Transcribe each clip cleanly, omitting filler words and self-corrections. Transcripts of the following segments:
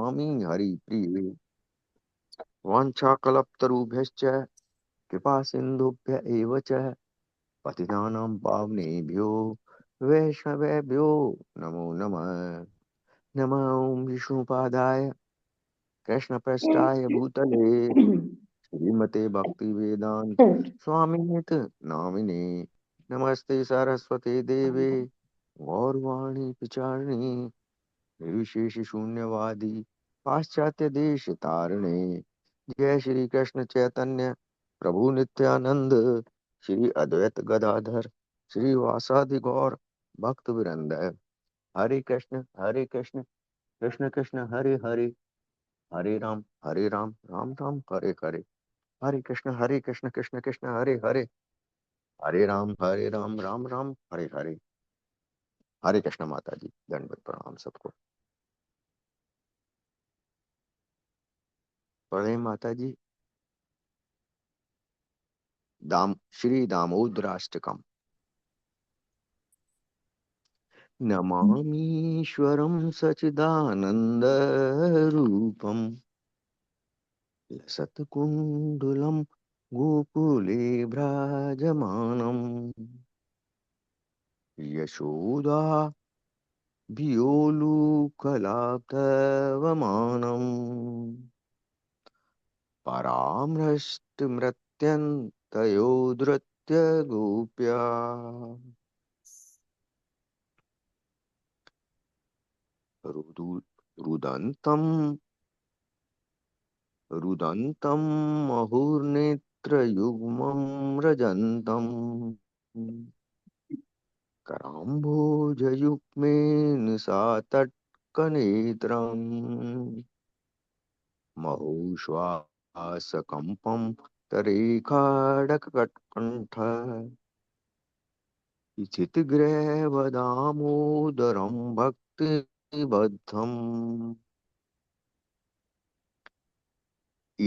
नमामि हरिप्रिये। वाञ्छाकल्पतरुभ्यश्च कृपा सिन्धुभ्य एव च पतितानां पावनेभ्यो वैष्णवेभ्यो नमो नमः। नमः ॐ विष्णुपादाय कृष्णपृष्ठाय भूतले श्रीमते भक्तिवेदांत स्वामिनित नामिने। नमस्ते सरस्वती देवे गौरवाणी प्रचारिणे निर्विशेष शून्यवादी पाश्चात्य देश तारिणे। जय श्री कृष्ण चैतन्य प्रभु नित्यानंद श्री अद्वैत गदाधर श्री वासादि गौर भक्त वृंद। हरे कृष्ण कृष्ण कृष्ण हरे हरे, हरे राम राम राम हरे हरे। हरे कृष्ण कृष्ण कृष्ण हरे हरे, हरे राम राम राम हरे हरे। हरे कृष्ण माता जी, दंडवत प्रणाम सबको। पढ़े माता जी। श्री दामोदराष्टकम्। नमामीश्वरं सच्चिदानन्दरूपं लसत्कुण्डलं गोकुले भ्राजमानम् यशोदा भियोलुकलाप्तवमानम् परामृष्टमृत्यन्तयो गोप्या रुदन्तं रुदन्तं मुहुर्नेत्रयुग्मं रजन्तं कराम्भोजयुग्मेन सातत्कनेत्रम् महोश्वासकम्पं तरेखाडककण्ठ चितिग्रैवदामोदरं भक्तिबद्धम्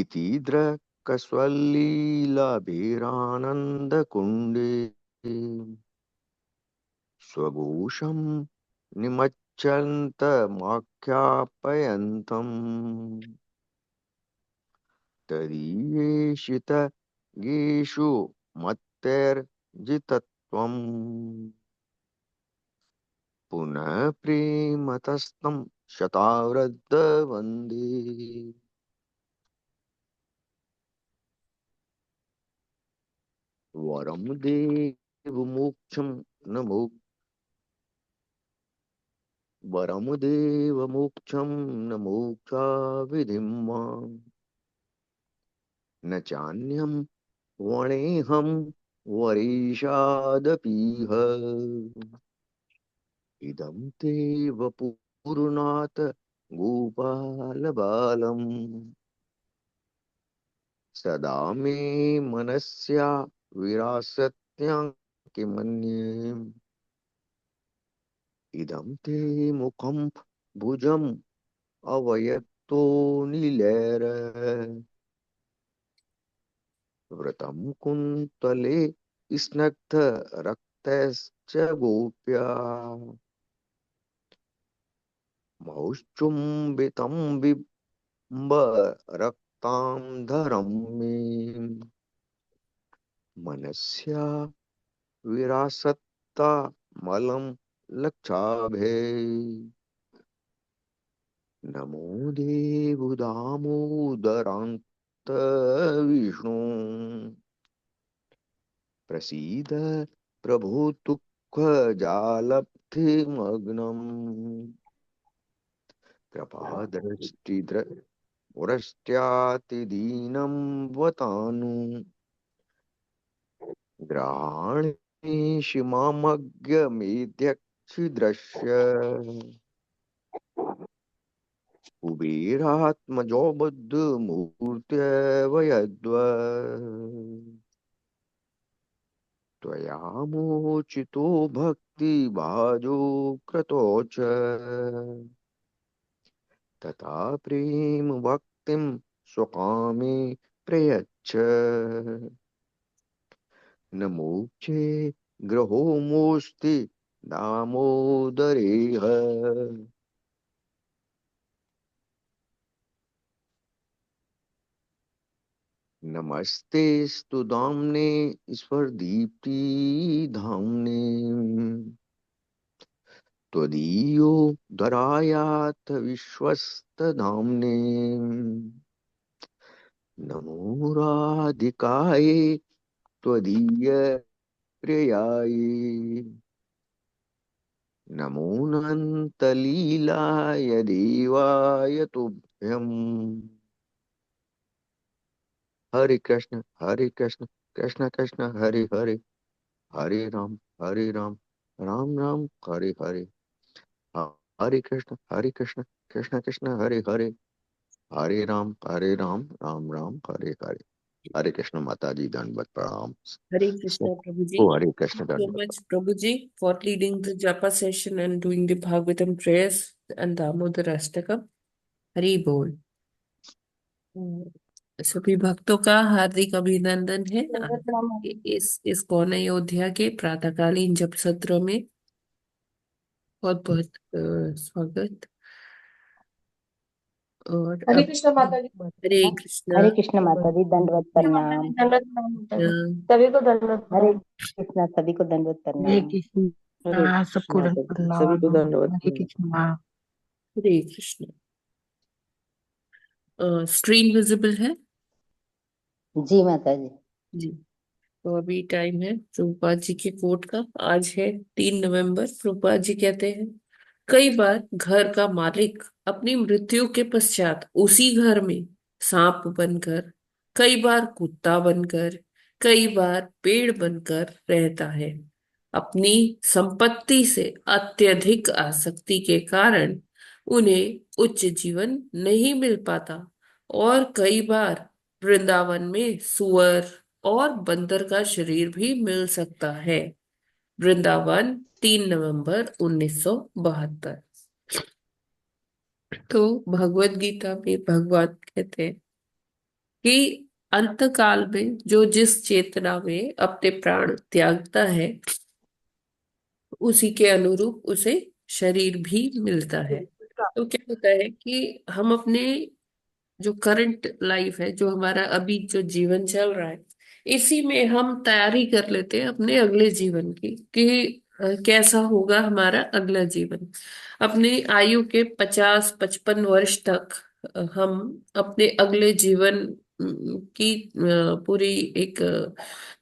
इति द्रक्स्वल्लीलाभिरानन्दकुण्डे स्वघोषं निमज्जन्तमाख्यापयन्तम् तदीयेषितगेषु मत्तैर्जितत्वम् पुनः प्रेमतस्तं शतावृद्धवन्दे। वरं देवमोक्षं न मोक्ष वरं देवमोक्षं न मोक्षाविधिं मां न चान्यं वणेऽहं वरेशादपीह इदं ते वपुर्नाथ गोपालबालम् सदा मे मनस्या विरासत्यां किमन्ये इदं ते मुखं भुजम् अवयतो नीलैर व्रतं कुन्तले स्नग्ध रक्तश्च गोप्या मौश्चुम्बितं बिम्ब रक्तां धरं मे मनस्या विरासत्ता मलं लक्षाभे। नमो देवदामोदरान्त विष्णु प्रसीद प्रभो दुःखजालब्धिमग्नम् कृपादृष्टिद्रष्ट्यातिदीनं वतानु ग्रहाणीषि मामज्ञमेध्यक्षिद्रश्य कुबेरात्मजो बुद्धमूर्त्यव त्वया मोचितो भक्तिभाजो क्रतो च तथा प्रेम भक्तिं स्वकामे प्रयच्छ न मोक्षे ग्रहो मोस्ति दामोदरेह नमस्तेस्तु दाम्ने स्फुरदीप्ति धाम्ने त्वदीयो दरायात विश्वस्त धाम्ने नमो राधिकायै त्वदीय प्रियायै नमो अनन्तलीलाय देवाय तुभ्यम् हरे कृष्ण कृष्ण कृष्ण हरे हरे हरे राम राम राम हरे हरे हरे कृष्ण कृष्ण कृष्ण हरे हरे हरे राम राम हरे हरे। हरे कृष्ण माता जी दंडवत प्रणाम। Hare ओ, Krishna, Prabhuji. हरे कृष्ण So दंडवत much, Prabhuji, for leading the japa session and doing the Bhagavatam prayers and Damodar Ashtakam. Hari Bol. सभी भक्तों का हार्दिक अभिनंदन है आज के इस कौन अयोध्या के प्रातःकालीन जप सत्र में। बहुत बहुत स्वागत। और हरे अब कृष्ण माता जी। हरे कृष्णा। हरे कृष्ण माता दी, दंडवत माता प्रणाम। जी दंडवत प्रणाम माता जी। अ, सभी को दंडवत हरे प्रणाम। कृष्णा, सभी को दंडवत हरे प्रणाम। कृष्णा सबको माता जी सभी प्रणाम। को दंडवत हरे प्रणाम। कृष्णा। हरे कृष्ण। स्क्रीन विजिबल है जी माता जी। जी। तो अभी टाइम है प्रभुपाद जी के कोट का। आज है 3 नवंबर। प्रभुपाद जी कहते हैं, कई बार घर का मालिक अपनी मृत्यु के पश्चात उसी घर में सांप बनकर, कई बार कुत्ता बनकर, कई बार पेड़ बनकर रहता है। अपनी संपत्ति से अत्यधिक आसक्ति के कारण उन्हें उच्च जीवन नहीं मिल पाता, और कई बार वृंदावन में सुअर और बंदर का शरीर भी मिल सकता है। वृंदावन 3 नवंबर 1972। तो भगवत गीता में भगवान कहते हैं कि अंत काल में जो जिस चेतना में अपने प्राण त्यागता है, उसी के अनुरूप उसे शरीर भी मिलता है। तो क्या होता है कि हम अपने जो करंट लाइफ है, जो हमारा अभी जो जीवन चल रहा है, इसी में हम तैयारी कर लेते हैं अपने अगले जीवन की कि कैसा होगा हमारा अगला जीवन। अपने आयु के 50-55 वर्ष तक हम अपने अगले जीवन की पूरी एक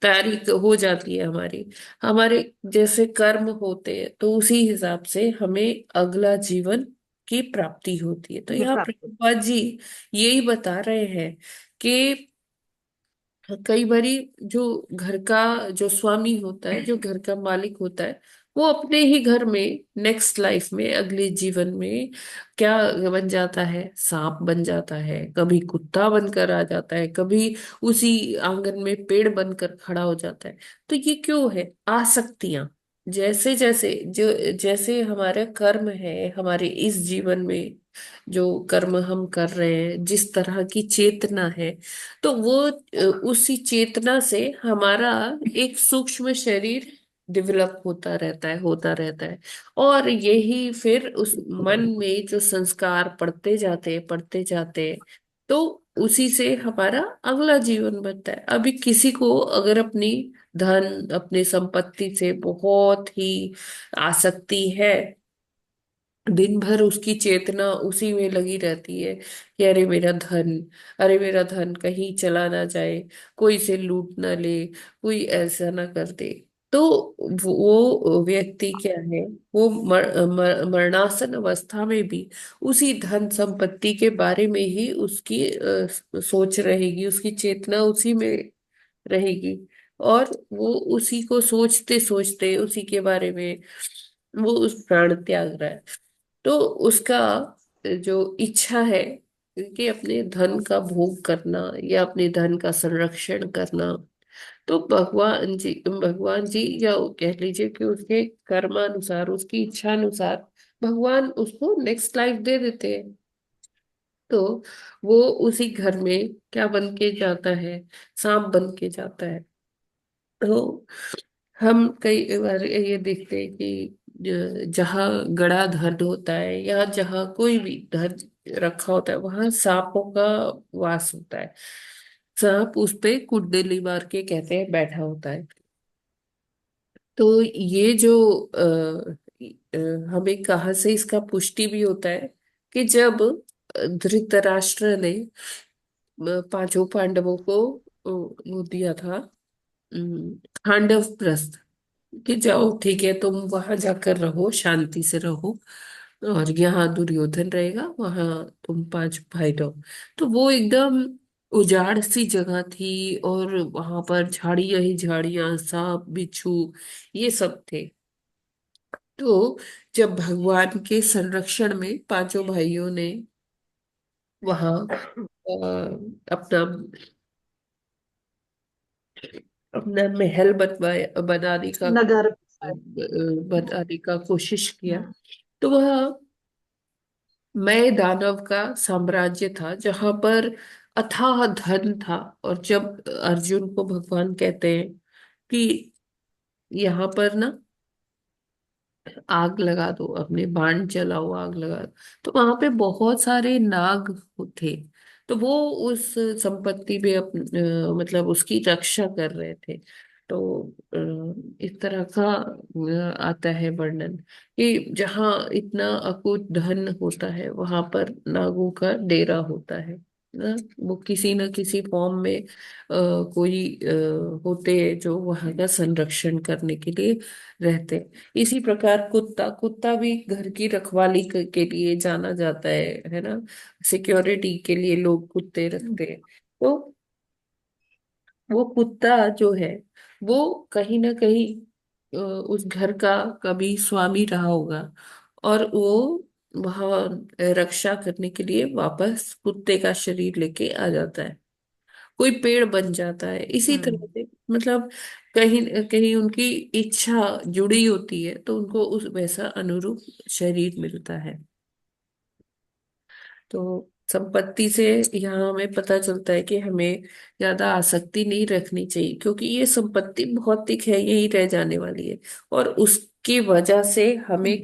तैयारी हो जाती है हमारी। हमारे जैसे कर्म होते हैं तो उसी हिसाब से हमें अगला जीवन की प्राप्ति होती है। तो यहाँ प्रभुपाद जी यही बता रहे हैं कि कई बारी जो घर का जो स्वामी होता है, जो घर का मालिक होता है, वो अपने ही घर में नेक्स्ट लाइफ में, अगले जीवन में क्या बन जाता है, सांप बन जाता है, कभी कुत्ता बनकर आ जाता है, कभी उसी आंगन में पेड़ बनकर खड़ा हो जाता है। तो ये क्यों है? आसक्तियां। जैसे जैसे जो जैसे हमारे कर्म है, हमारे इस जीवन में जो कर्म हम कर रहे हैं, जिस तरह की चेतना है, तो वो उसी चेतना से हमारा एक सूक्ष्म शरीर डेवलप होता रहता है। और यही फिर उस मन में जो संस्कार पढ़ते जाते हैं, तो उसी से हमारा अगला जीवन बनता है। अभी किसी को अगर अपनी धन, अपनी संपत्ति से बहुत ही आसक्ति है, दिन भर उसकी चेतना उसी में लगी रहती है कि अरे मेरा धन, अरे मेरा धन कहीं चला ना जाए, कोई से लूट ना ले, कोई ऐसा ना कर दे। तो वो व्यक्ति क्या है, वो मरणासन अवस्था में भी उसी धन संपत्ति के बारे में ही उसकी सोच रहेगी, उसकी चेतना उसी में रहेगी। और वो उसी को सोचते सोचते उसी के बारे में वो उस प्राण त्याग रहा है। तो उसका जो इच्छा है कि अपने धन का भोग करना या अपने धन का संरक्षण करना, तो भगवान जी या कह लीजिए कि उसके कर्मानुसार, उसकी इच्छा अनुसार भगवान उसको नेक्स्ट लाइफ दे देते हैं। तो वो उसी घर में क्या बन के जाता है? सांप बन के जाता है। तो हम कई बार ये देखते हैं कि जहाँ गड़ा धन होता है या जहाँ कोई भी धन रखा होता है, वहां सांपों का वास होता है। सांप उस पे कुंडली मार के कहते हैं बैठा होता है। तो ये जो हमें कहाँ से इसका पुष्टि भी होता है कि जब धृतराष्ट्र ने पांचों पांडवों को वो दिया था, खांडव प्रस्थ, कि जाओ ठीक है तुम वहां जाकर रहो, शांति से रहो, और यहाँ दुर्योधन रहेगा, वहां तुम पांच भाई रहो। तो वो एकदम उजाड़ सी जगह थी, और वहां पर झाड़ियां ही झाड़ियां, सांप बिच्छू ये सब थे। तो जब भगवान के संरक्षण में पांचों भाइयों ने वहां अपना अपना महल बनवाया, नगर। बनाने का कोशिश किया। तो वह मय दानव का साम्राज्य था जहां पर अथाह धन था। और जब अर्जुन को भगवान कहते हैं कि यहाँ पर ना आग लगा दो, अपने बाण चलाओ, आग लगा दो, तो वहां पे बहुत सारे नाग थे। तो वो उस संपत्ति पे मतलब उसकी रक्षा कर रहे थे। तो इस तरह का आता है वर्णन कि जहाँ इतना अकूत धन होता है वहां पर नागों का डेरा होता है ना। वो किसी न किसी फॉर्म में कोई होते हैं जो वहां का संरक्षण करने के लिए रहते हैं। इसी प्रकार कुत्ता कुत्ता भी घर की रखवाली के लिए जाना जाता है ना। सिक्योरिटी के लिए लोग कुत्ते रखते हैं। तो वो कुत्ता जो है वो कहीं ना कहीं उस घर का कभी स्वामी रहा होगा, और वो वहां रक्षा करने के लिए वापस कुत्ते का शरीर लेके आ जाता है। कोई पेड़ बन जाता है इसी तरह हम्म। से। मतलब कहीं कहीं उनकी इच्छा जुड़ी होती है तो उनको उस वैसा अनुरूप शरीर मिलता है। तो संपत्ति से यहाँ हमें पता चलता है कि हमें ज्यादा आसक्ति नहीं रखनी चाहिए, क्योंकि ये संपत्ति भौतिक है, यही रह जाने वाली है। और उसकी वजह से हमें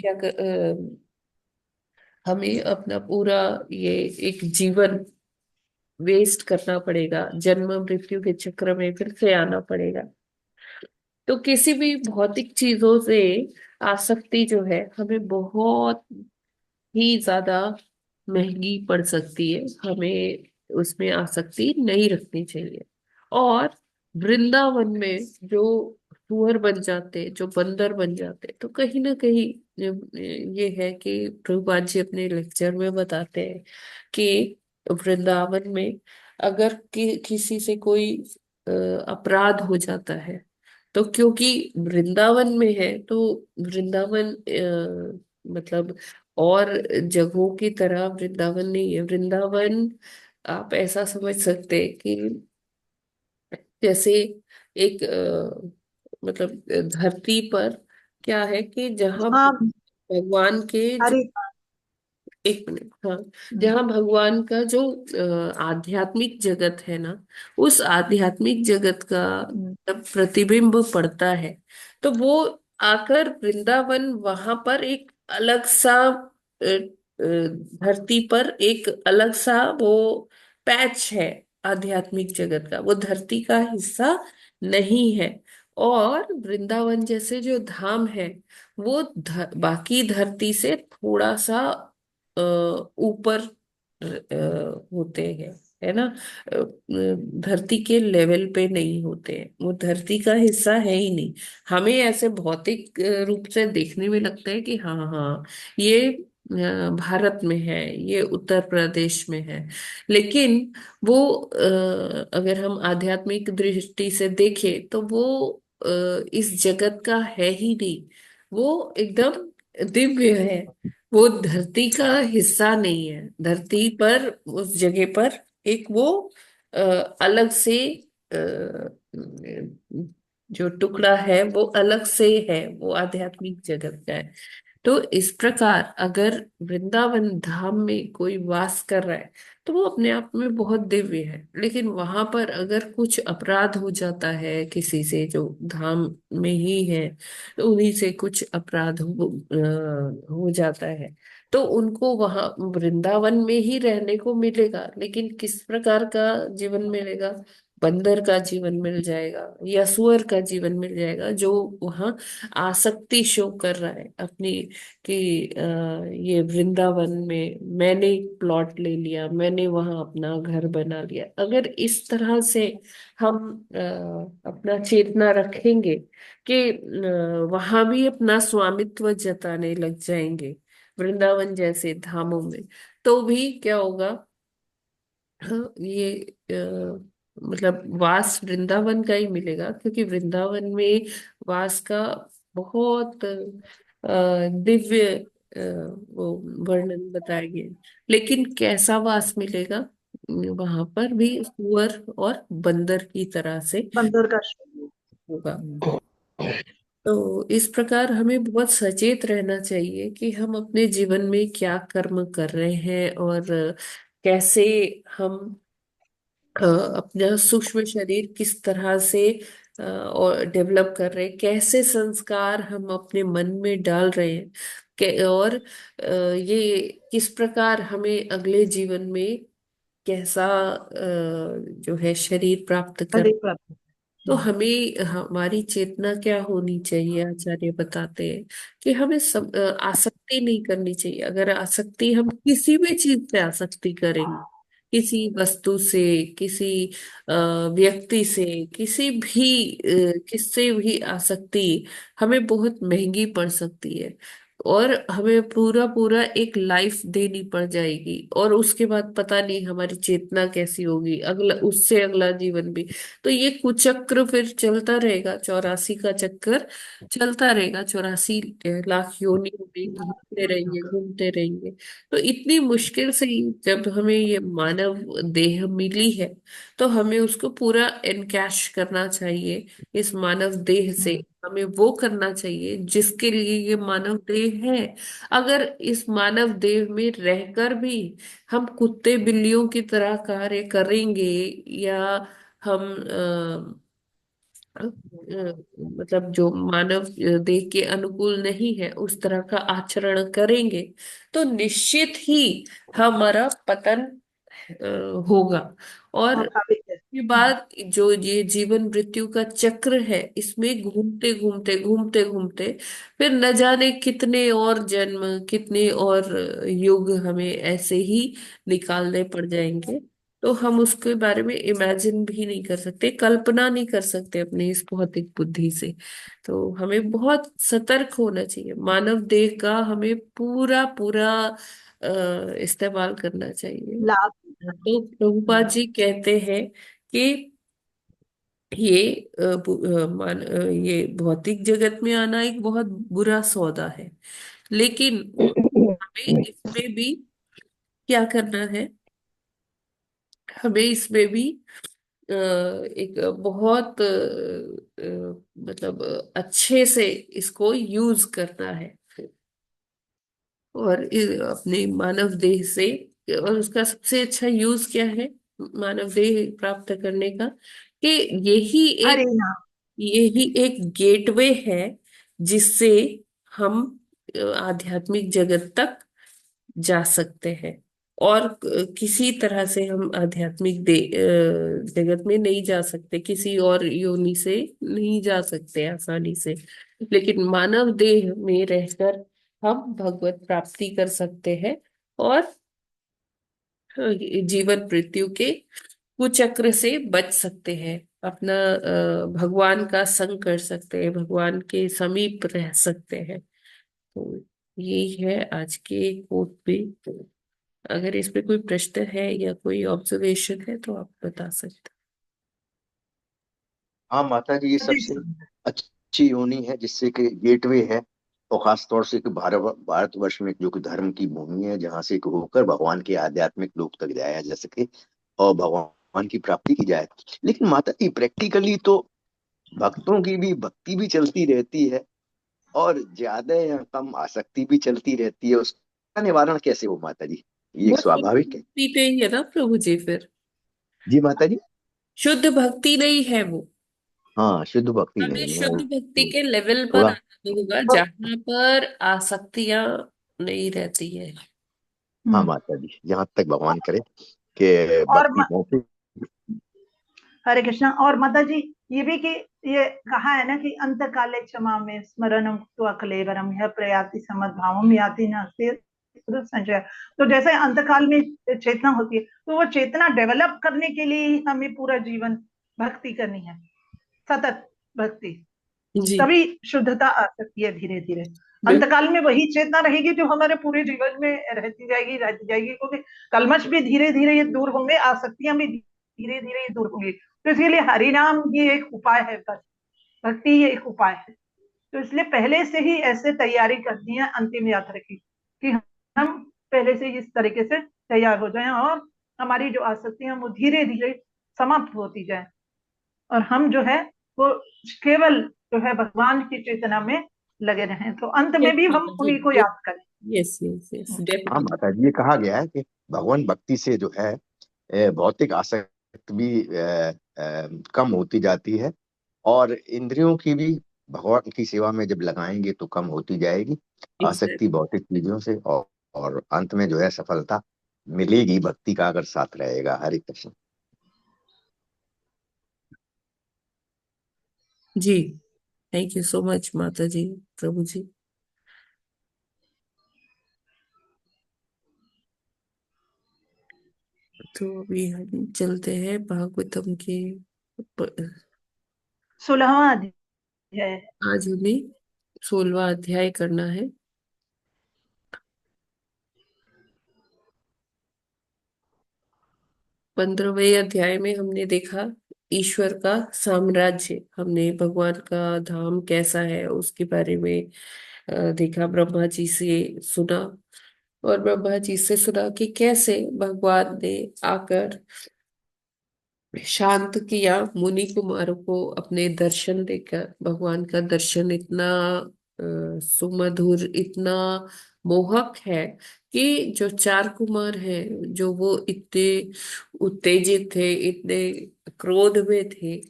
हमें अपना पूरा ये एक जीवन वेस्ट करना पड़ेगा, जन्म मृत्यु के चक्र में फिर से आना पड़ेगा। तो किसी भी भौतिक चीजों से आसक्ति जो है हमें बहुत ही ज्यादा महंगी पड़ सकती है। हमें उसमें आसक्ति नहीं रखनी चाहिए। और वृंदावन में जो सुअर बन जाते, जो बंदर बन जाते, तो कहीं ना कहीं ये है कि प्रभुपाद जी अपने लेक्चर में बताते हैं कि वृंदावन में अगर किसी से कोई अपराध हो जाता है, तो क्योंकि वृंदावन में है तो वृंदावन मतलब और जगहों की तरह वृंदावन नहीं है। वृंदावन आप ऐसा समझ सकते हैं कि जैसे एक मतलब धरती पर क्या है कि जहाँ हाँ। भगवान के हरे। एक मिनट, हाँ, हम्म। जहाँ भगवान का जो आध्यात्मिक जगत है ना, उस आध्यात्मिक जगत का हम्म। जब प्रतिबिंब पड़ता है तो वो आकर वृंदावन वहां पर एक अलग सा धरती पर एक अलग सा वो पैच है आध्यात्मिक जगत का, वो धरती का हिस्सा नहीं है। और वृंदावन जैसे जो धाम है वो बाकी धरती से थोड़ा सा ऊपर होते हैं, है ना। धरती के लेवल पे नहीं होते हैं, वो धरती का हिस्सा है ही नहीं। हमें ऐसे भौतिक रूप से देखने में लगता है कि हाँ हाँ ये भारत में है, ये उत्तर प्रदेश में है। लेकिन वो अगर हम आध्यात्मिक दृष्टि से देखें तो वो इस जगत का है ही नहीं। वो एकदम दिव्य है, वो धरती का हिस्सा नहीं है। धरती पर उस जगह पर एक वो अ, अलग से जो टुकड़ा है वो अलग से है, वो आध्यात्मिक जगत का है। तो इस प्रकार अगर वृंदावन धाम में कोई वास कर रहा है तो वो अपने आप में बहुत दिव्य है। लेकिन वहां पर अगर कुछ अपराध हो जाता है किसी से जो धाम में ही है, तो उन्हीं से कुछ अपराध हो जाता है, तो उनको वहां वृंदावन में ही रहने को मिलेगा, लेकिन किस प्रकार का जीवन मिलेगा? बंदर का जीवन मिल जाएगा या सुअर का जीवन मिल जाएगा, जो वहां आसक्ति शो कर रहा है अपनी, कि ये वृंदावन में मैंने एक प्लॉट ले लिया, मैंने वहां अपना घर बना लिया। अगर इस तरह से हम अपना चेतना रखेंगे कि वहां भी अपना स्वामित्व जताने लग जाएंगे वृंदावन जैसे धामों में, तो भी क्या होगा? हाँ, ये मतलब वास वृंदावन का ही मिलेगा, क्योंकि वृंदावन में वास का बहुत दिव्य वो वर्णन बताया गया है। लेकिन कैसा वास मिलेगा? वहां पर भी सुअर और बंदर की तरह से बंदर का शरीर। होगा। तो इस प्रकार हमें बहुत सचेत रहना चाहिए कि हम अपने जीवन में क्या कर्म कर रहे हैं, और कैसे हम अपना सूक्ष्म शरीर किस तरह से और डेवलप कर रहे हैं, कैसे संस्कार हम अपने मन में डाल रहे हैं, और ये किस प्रकार हमें अगले जीवन में कैसा जो है शरीर प्राप्त कर। शरीर प्राप्त। तो हमें हमारी चेतना क्या होनी चाहिए? आचार्य बताते हैं कि हमें आसक्ति नहीं करनी चाहिए। अगर आसक्ति, हम किसी भी चीज से आसक्ति करेंगे, किसी वस्तु से, किसी अ, व्यक्ति से, किसी भी किससे भी आसक्ति हमें बहुत महंगी पड़ सकती है, और हमें पूरा पूरा एक लाइफ देनी पड़ जाएगी, और उसके बाद पता नहीं हमारी चेतना कैसी होगी, अगला उससे अगला जीवन भी। तो ये कुचक्र फिर चलता रहेगा, 84 का चक्कर चलता रहेगा, 84 लाख योनियों में घूमते रहेंगे, घूमते रहेंगे। तो इतनी मुश्किल से ही जब हमें ये मानव देह मिली है, तो हमें उसको पूरा एनकैश करना चाहिए। इस मानव देह से हमें वो करना चाहिए जिसके लिए ये मानव देह है। अगर इस मानव देह में रहकर भी हम कुत्ते बिल्लियों की तरह कार्य करेंगे, या हम मतलब जो मानव देह के अनुकूल नहीं है उस तरह का आचरण करेंगे, तो निश्चित ही हमारा पतन होगा। और स्वाभाविक है। के बाद जो ये जीवन मृत्यु का चक्र है, इसमें घूमते घूमते घूमते घूमते फिर न जाने कितने और जन्म, कितने और युग हमें ऐसे ही निकालने पड़ जाएंगे। तो हम उसके बारे में इमेजिन भी नहीं कर सकते, कल्पना नहीं कर सकते अपनी इस भौतिक बुद्धि से। तो हमें बहुत सतर्क होना चाहिए, मानव देह का हमें पूरा पूरा इस्तेमाल करना चाहिए। लाभ। तो प्रभुपाद जी कहते हैं कि ये ये भौतिक जगत में आना एक बहुत बुरा सौदा है, लेकिन हमें इसमें भी क्या करना है? हमें इसमें भी एक बहुत मतलब अच्छे से इसको यूज करना है, और अपने मानव देह से। और उसका सबसे अच्छा यूज क्या है मानव देह प्राप्त करने का? कि यही हरे एक नाम। यही एक गेटवे है जिससे हम आध्यात्मिक जगत तक जा सकते हैं। और किसी तरह से हम आध्यात्मिक जगत में नहीं जा सकते, किसी और योनि से नहीं जा सकते आसानी से, लेकिन मानव देह में रहकर हम भगवत प्राप्ति कर सकते हैं, और जीवन मृत्यु के कुचक्र से बच सकते हैं, अपना भगवान का संग कर सकते हैं, भगवान के समीप रह सकते हैं। तो यही है आज के कोट में। अगर इस पे कोई प्रश्न है या कोई ऑब्जर्वेशन है तो आप बता सकते हाँ माता जी, ये अधिक सबसे सुंदर। अच्छी योनि है, जिससे कि गेटवे है। और खास तौर से कि भारतवर्ष में जो कि धर्म की भूमि है, जहाँ से कि होकर भगवान के आध्यात्मिक लोक तक जाया जा सके और भगवान की प्राप्ति की जाए। लेकिन माता जी, प्रैक्टिकली तो भक्तों की भी भक्ति भी चलती रहती है, और ज्यादा या कम आसक्ति भी चलती रहती है। उसका निवारण कैसे हो माता जी? ये एक वो शुद्ध स्वाभाविक है। भक्ति नहीं है ना प्रभु जी फिर? जी माता जी। शुद्ध भक्ति नहीं है वो। हाँ, शुद्ध भक्ति हमें नहीं है शुद्ध वो। भक्ति के लेवल पर थोड़ा आना होगा तो जहां पर आसक्तियां नहीं रहती है। हाँ हम्म। माता जी, जहाँ तक भगवान करे कि और भक्ति पहुंचे। हरे कृष्णा। और माता जी, ये भी कि ये कहा है ना कि अंत काले क्षमा में स्मरणम त्वा कलेवरम यह प्रयाति समद्भावम याति नास्ति संशय। तो जैसे अंत काल में चेतना होती है, तो वो चेतना डेवलप करने के लिए ही हमें पूरा जीवन भक्ति करनी है, सतत भक्ति, जी तभी शुद्धता आ सकती है धीरे धीरे। बिल्कुल। अंतकाल में वही चेतना रहेगी जो हमारे पूरे जीवन में रहती जाएगी, क्योंकि कलमश भी धीरे धीरे ये दूर होंगे, आसक्तियां भी धीरे धीरे ये दूर होंगी। तो इसलिए हरिनाम ये एक उपाय है, बस भक्ति ये एक उपाय है। तो इसलिए पहले से ही ऐसे तैयारी करनी है अंतिम यात्रा की, कि हम पहले से इस तरीके से तैयार हो जाएं और हमारी जो आसक्तियां वो धीरे धीरे समाप्त होती जाए, और हम जो है वो केवल जो है भगवान की चेतना में लगे रहें। तो अंत में भी हम जी उन्हीं को याद करें। यस यस यस हाँ डेफिनेटली। माता जी, ये कहा गया है कि भगवान भक्ति से जो है भौतिक आसक्ति भी कम होती जाती है, और इंद्रियों की भी भगवान की सेवा में जब लगाएंगे तो कम होती जाएगी आसक्ति एग्जैक्टली। भौतिक चीजों से, और अंत में जो है सफलता मिलेगी भक्ति का अगर साथ रहेगा। हरे कृष्ण। जी थैंक यू सो मच माता जी, प्रभु जी। तो अभी हम चलते हैं भागवतम के प- 16वां अध्याय। आज हमें 16वां अध्याय करना है। 15वें अध्याय में हमने देखा ईश्वर का साम्राज्य, हमने भगवान का धाम कैसा है उसके बारे में देखा, ब्रह्मा जी से सुना। और ब्रह्मा जी से सुना कि कैसे भगवान ने आकर शांत किया मुनि कुमारों को अपने दर्शन देकर। भगवान का दर्शन इतना सुमधुर, इतना मोहक है कि जो चार कुमार हैं, जो वो इतने उत्तेजित थे, इतने क्रोध में थे,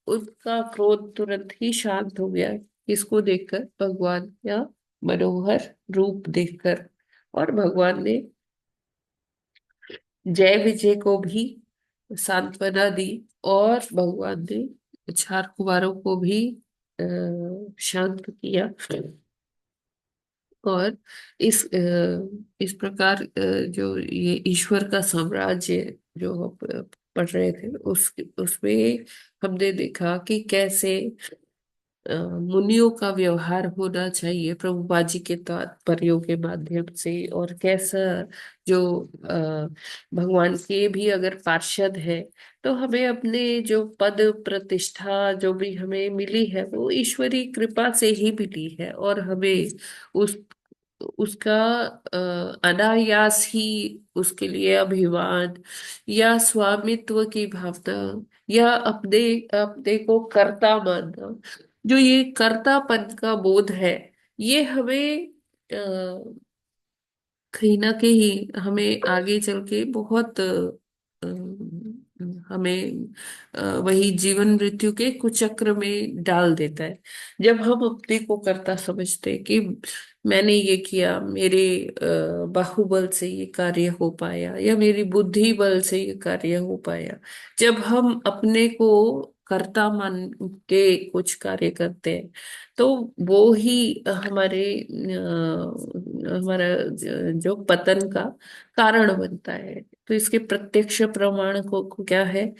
उनका क्रोध तुरंत ही शांत हो गया। इसको देखकर, भगवान का मनोहर रूप देखकर। और भगवान ने जय विजय को भी सांत्वना दी, और भगवान ने चार कुमारों को भी शांत किया। और इस प्रकार जो ये ईश्वर का साम्राज्य जो हम पढ़ रहे थे, उसमें हमने देखा कि कैसे मुनियों का व्यवहार होना चाहिए प्रभुपा जी के तात्पर्यों के माध्यम से। और कैसा जो भगवान के भी अगर पार्षद है, तो हमें अपने जो पद प्रतिष्ठा जो भी हमें मिली है वो ईश्वरी कृपा से ही मिली है, और हमें उस उसका अनायास ही उसके लिए अभिमान या स्वामित्व की भावना या अपने अपने को कर्ता मानना, जो ये कर्तापन का बोध है, ये हमें कहीं ना कहीं हमें आगे चल के बहुत हमें वही जीवन मृत्यु के कुचक्र में डाल देता है। जब हम अपने को कर्ता समझते कि मैंने ये किया, मेरे बाहुबल से ये कार्य हो पाया, या मेरी बुद्धि बल से ये कार्य हो पाया, जब हम अपने को कर्ता मान के कुछ कार्य करते हैं, तो वो ही हमारा जो पतन का कारण बनता है। तो इसके प्रत्यक्ष प्रमाण को क्या है,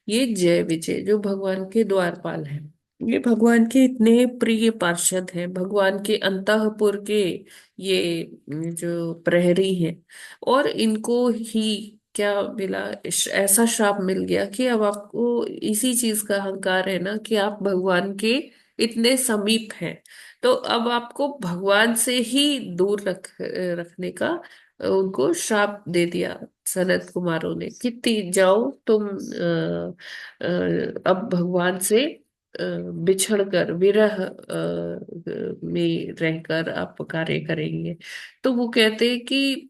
ये जय विजय जो भगवान के द्वारपाल हैं, ये भगवान के इतने प्रिय पार्षद हैं, भगवान के अंतःपुर के ये जो प्रहरी हैं। और इनको ही क्या मिला, ऐसा श्राप मिल गया कि अब आपको इसी चीज का अहंकार है ना कि आप भगवान के इतने समीप हैं, तो अब आपको भगवान से ही दूर रखने का उनको श्राप दे दिया सनत कुमारों ने कि जाओ तुम अब भगवान से बिछड़ कर विरह में रहकर आप कार्य करेंगे। तो वो कहते हैं कि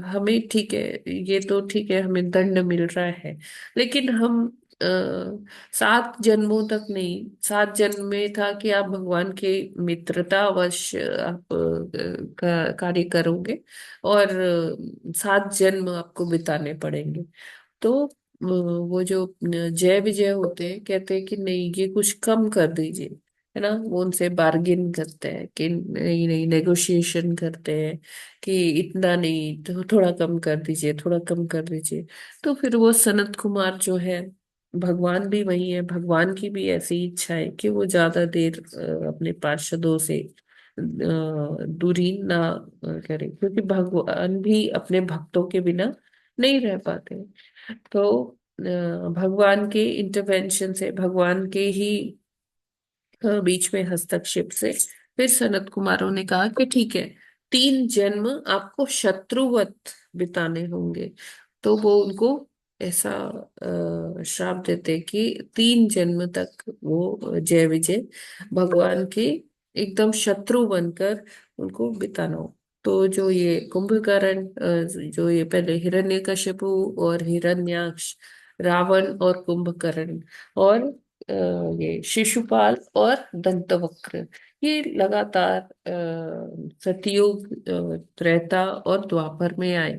हमें ठीक है, ये तो ठीक है, हमें दंड मिल रहा है, लेकिन हम 7 जन्मों तक नहीं, 7 जन्म में था कि आप भगवान के मित्रता अवश्य आप कार्य करोगे, और 7 जन्म आपको बिताने पड़ेंगे। तो वो जो जय विजय होते हैं, कहते हैं कि नहीं ये कुछ कम कर दीजिए, है ना। वो उनसे बार्गेन करते हैं कि नहीं नहीं, नेगोशिएशन करते हैं कि इतना नहीं, तो थोड़ा कम कर दीजिए, थोड़ा कम कर दीजिए। तो फिर वो सनत कुमार जो है, भगवान भी वही है, भगवान की भी ऐसी इच्छा है कि वो ज्यादा देर अपने पार्षदों से दूरी ना करे, क्योंकि भगवान भी अपने भक्तों के बिना नहीं रह पाते। तो भगवान के इंटरवेंशन से, भगवान के ही बीच में हस्तक्षेप से, फिर सनत कुमारों ने कहा कि ठीक है, 3 जन्म आपको शत्रुवत बिताने होंगे। तो वो उनको ऐसा श्राप देते कि 3 जन्म तक वो जय विजय भगवान के एकदम शत्रु बनकर उनको बिताना हो। तो जो ये कुंभकर्ण, जो ये पहले हिरण्यकशिपु और हिरण्याक्ष, रावण और कुंभकर्ण, और ये शिशुपाल और दंतवक्र, ये लगातार सतयुग, त्रेता और द्वापर में आए।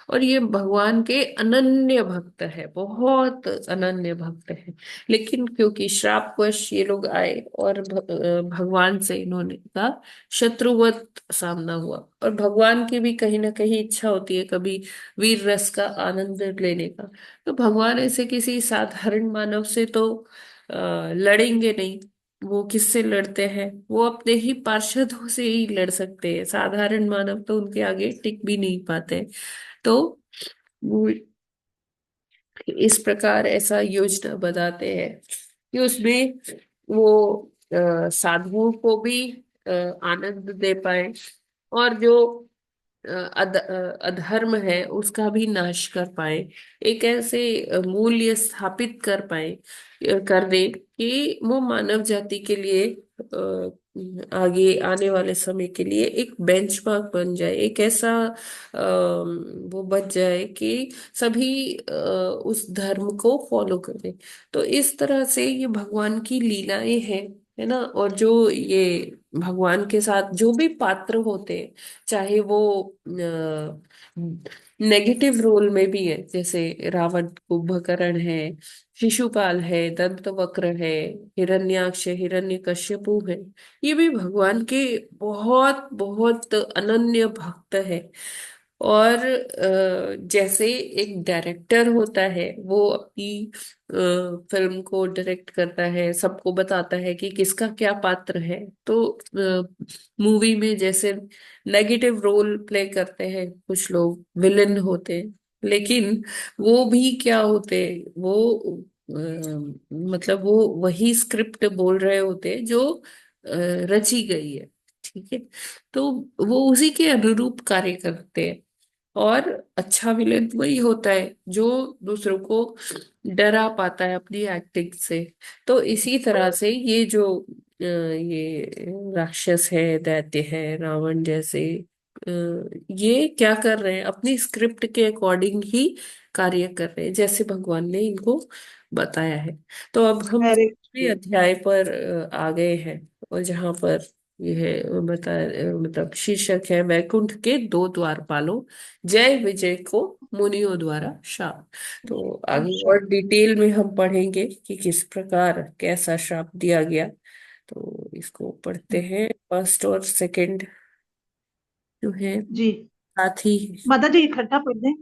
और ये भगवान के अनन्य भक्त है, बहुत अनन्य भक्त है। लेकिन क्योंकि श्रापवश ये लोग आए और भगवान से इन्होंने का शत्रुवत सामना हुआ। और भगवान की भी कहीं ना कहीं इच्छा होती है कभी वीर रस का आनंद लेने का। तो भगवान ऐसे किसी साधारण मानव से तो लड़ेंगे नहीं। वो किससे लड़ते हैं? वो अपने ही पार्षदों से ही लड़ सकते हैं, साधारण मानव तो उनके आगे टिक भी नहीं पाते। तो वो इस प्रकार ऐसा योजना बनाते हैं कि उसमें वो साधुओं को भी आनंद दे पाए, और जो अधर्म है उसका भी नाश कर पाए। एक ऐसे मूल्य स्थापित कर पाए, कर दे कि वो मानव जाति के लिए आगे आने वाले समय के लिए एक बेंचमार्क बन जाए, एक ऐसा वो बच जाए कि सभी उस धर्म को फॉलो करें। तो इस तरह से ये भगवान की लीलाएं हैं, है ना। और जो ये भगवान के साथ जो भी पात्र होते हैं, चाहे वो नेगेटिव रोल में भी है, जैसे रावण, कुंभकर्ण है, शिशुपाल है, दंतवक्र है, हिरण्याक्ष, हिरण्यकश्यपु है, ये भी भगवान के बहुत बहुत अनन्य भक्त है। और जैसे एक डायरेक्टर होता है, वो अपनी फिल्म को डायरेक्ट करता है, सबको बताता है कि किसका क्या पात्र है। तो मूवी में जैसे नेगेटिव रोल प्ले करते हैं कुछ लोग, विलन होते हैं, लेकिन वो भी क्या होते हैं, वो मतलब वो वही स्क्रिप्ट बोल रहे होते हैं जो रची गई है, ठीक है। तो वो उसी के अनुरूप कार्य करते हैं। और अच्छा विलेन वही होता है जो दूसरों को डरा पाता है अपनी एक्टिंग से। तो इसी तरह से ये जो ये राक्षस है, दैत्य है, रावण जैसे, ये क्या कर रहे हैं, अपनी स्क्रिप्ट के अकॉर्डिंग ही कार्य कर रहे हैं, जैसे भगवान ने इनको बताया है। तो अब हम वेरी दूसरे अध्याय पर आ गए हैं, और जहाँ पर यह बता, मतलब शीर्षक है वैकुंठ के 2 द्वारपालों, जय विजय को मुनियों द्वारा शाप। तो आगे अच्छा। और डिटेल में हम पढ़ेंगे कि किस प्रकार कैसा शाप दिया गया। तो इसको पढ़ते हैं, फर्स्ट और सेकंड जो है जी, साथ ही। माता जी इकट्ठा पढ़ दें,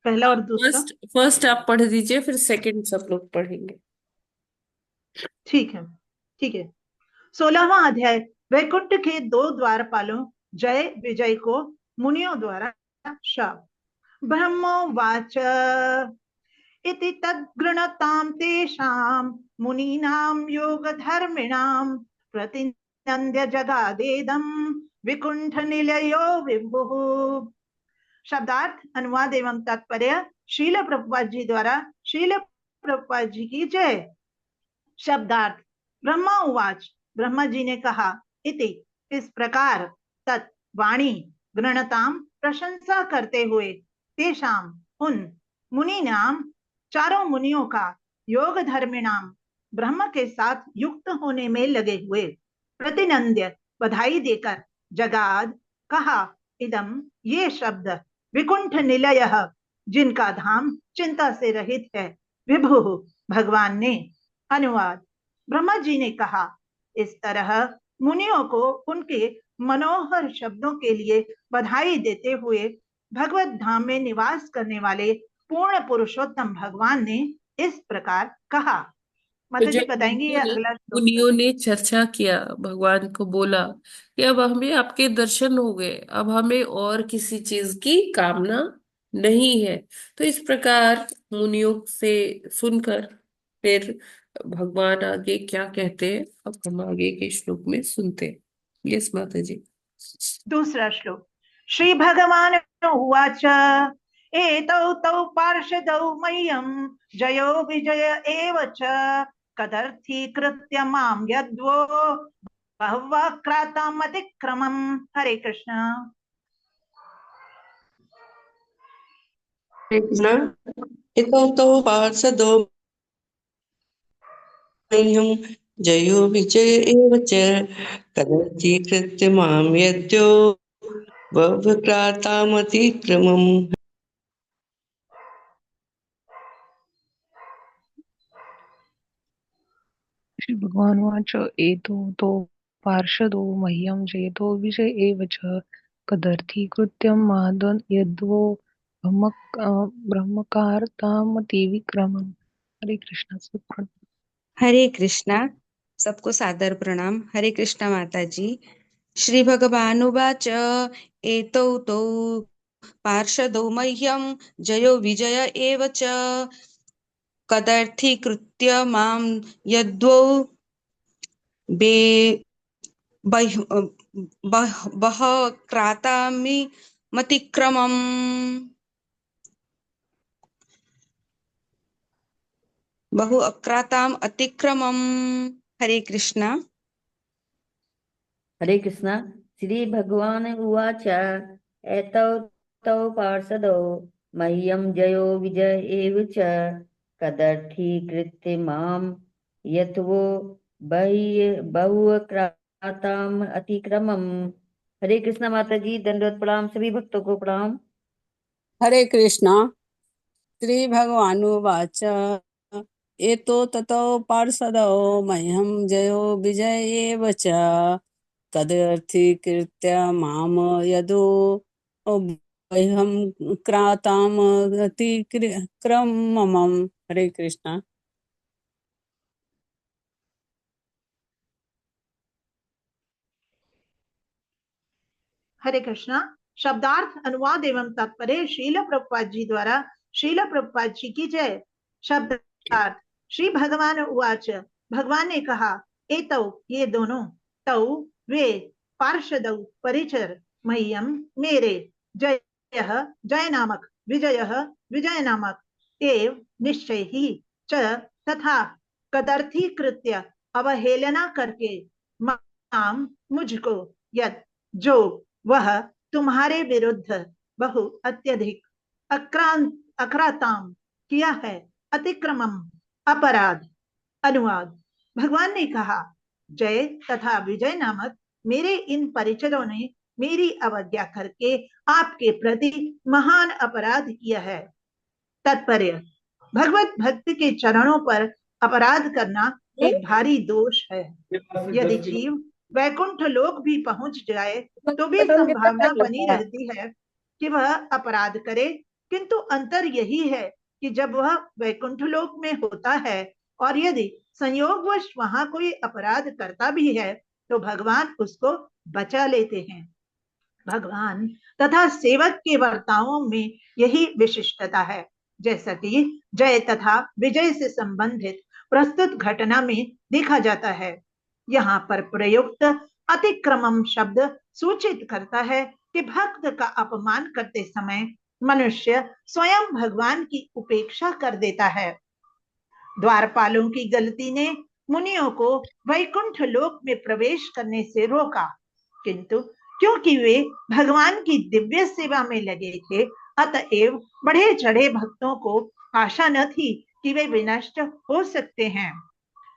पहला और दूसरा। फर्स्ट फर्स्ट आप पढ़ दीजिए, फिर सेकंड सब लोग पढ़ेंगे। ठीक है, ठीक है। 16वां अध्याय, वैकुंठ के 2 द्वारपालों, जय विजय को मुनियों द्वारा शाप। ब्रह्मोवाच इति तद्गृणतां तेषां मुनीनां योगधर्मिणां प्रतिनन्द्य जगादेदं विकुंठ निलयो विभुः। शब्दार्थ, अनुवाद एवं तात्पर्य शील प्रभुपाद जी द्वारा। शील प्रभुपाद जी की जय। शब्दार्थ, ब्रह्मा उवाच, ब्रह्मा जी ने कहा, इति इस प्रकार, तत् वाणी, गृणताम प्रशंसा करते हुए, तेषाम उन, मुनि नाम चारों मुनियों का, योग धर्मिणाम ब्रह्म के साथ युक्त होने में लगे हुए प्रतिनंद्य बधाई देकर जगाद कहा, इदम ये शब्द विकुंठ निलयः जिनका धाम चिंता से रहित है, विभु भगवान ने। अनुवाद। ब्रह्मा जी ने कहा, इस तरह मुनियों को उनके मनोहर शब्दों के लिए बधाई देते हुए भगवत धाम में निवास करने वाले पूर्ण पुरुषोत्तम भगवान ने इस प्रकार कहा। तो माता जी जब बताएंगी ये अगला श्लोक। मुनियों ने चर्चा किया, भगवान को बोला कि अब हमें आपके दर्शन हो गए, अब हमें और किसी चीज की कामना नहीं है। तो इस प्रकार मुनियों से सुनकर फिर भगवान आगे क्या कहते हैं, अब हम आगे के श्लोक में सुनते हैं। यस माता जी। दूसरा श्लोक। श्री भगवान उवाच, एतौ तौ पार्षदौ मह्यं जयो विजय एव च कदर्थीकृत्य मां यद्वो बहवः क्राताम् अतिक्रमम्। हरे कृष्ण। कृष्ण इतौ तौ पार्षदो मह्यं जयो विजय एव च कदर्थीकृत्य मां यद्यो वव्रक्रातामतिक्रमम्। श्री भगवानुवाच एतो तो पार्षदो मह्यं जयतो विजय एव च कदर्थीकृत्यं मादन् यद्वो ब्रह्मकारतामतिविक्रमम्। हरे कृष्ण। हरे कृष्णा। सबको सादर प्रणाम। हरे कृष्णा माता जी। श्री भगवानुवाच एतौ तौ पार्षदौ मह्यं जयो विजय एव च कदर्थीकृत्य मां यद्वौ बह क्रातामि मतिक्रमम्। बहु अक्राताम अतिक्रमम्। हरे कृष्णा। हरे कृष्ण। श्री भगवान उवाच एतौ तौ पार्षदौ मह्यं जयो विजय एव च कदर्थीकृत्य मां यत्वो बहुक्राताम् अतिक्रमम्। हरे कृष्णा माता जी, दंडवत प्रणाम। सभी भक्तों को प्रणाम। हरे कृष्णा। श्री भगवानुवाच एतो ततो पार्षदो मह्यं जयो विजय एव च कदर्थीकृत्य माम यदो वह्यं क्राताम अतिक्रमम्। हरे कृष्णा। हरे कृष्णा। शब्दार्थ, अनुवाद एवं तात्पर्य श्रील प्रभुपाद जी द्वारा। श्रील प्रभुपाद जी की जय। शब्दार्थ। श्री भगवान उवाच, भगवान ने कहा, एतौ ये दोनों, तौ वे, पार्षदौ परिचर, मह्यम मेरे, जय जय नामक, विजय विजय नामक, एव निश्चय ही, च तथा, कदर्थीकृत्य अवहेलना करके, माम मुझको, यद जो वह तुम्हारे विरुद्ध बहु अत्यधिक अक्राताम किया है, अतिक्रमम अपराध। अनुवाद। भगवान ने कहा, जय तथा विजय नामक मेरे इन परिचरों ने मेरी अवज्ञा करके आपके प्रति महान अपराध किया है। तात्पर्य। भगवत भक्ति के चरणों पर अपराध करना एक भारी दोष है। यदि जीव वैकुंठ लोक भी पहुंच जाए तो भी संभावना बनी रहती है कि वह अपराध करे, किंतु अंतर यही है कि जब वह वैकुंठ लोक में होता है और यदि संयोगवश वहां कोई अपराध करता भी है तो भगवान उसको बचा लेते हैं। भगवान तथा सेवक के वर्ताओं में यही विशिष्टता है, जैसा कि जय तथा विजय से संबंधित प्रस्तुत घटना में देखा जाता है। यहाँ पर प्रयुक्त अतिक्रमम शब्द सूचित करता है कि भक्त का अपमान करते समय मनुष्य स्वयं भगवान की उपेक्षा कर देता है। द्वारपालों की गलती ने मुनियों को वैकुंठ लोक में प्रवेश करने से रोका, किंतु क्योंकि वे भगवान की दिव्य सेवा में लगे थे, अतएव बढ़े चढ़े भक्तों को आशा न थी कि वे विनष्ट हो सकते हैं।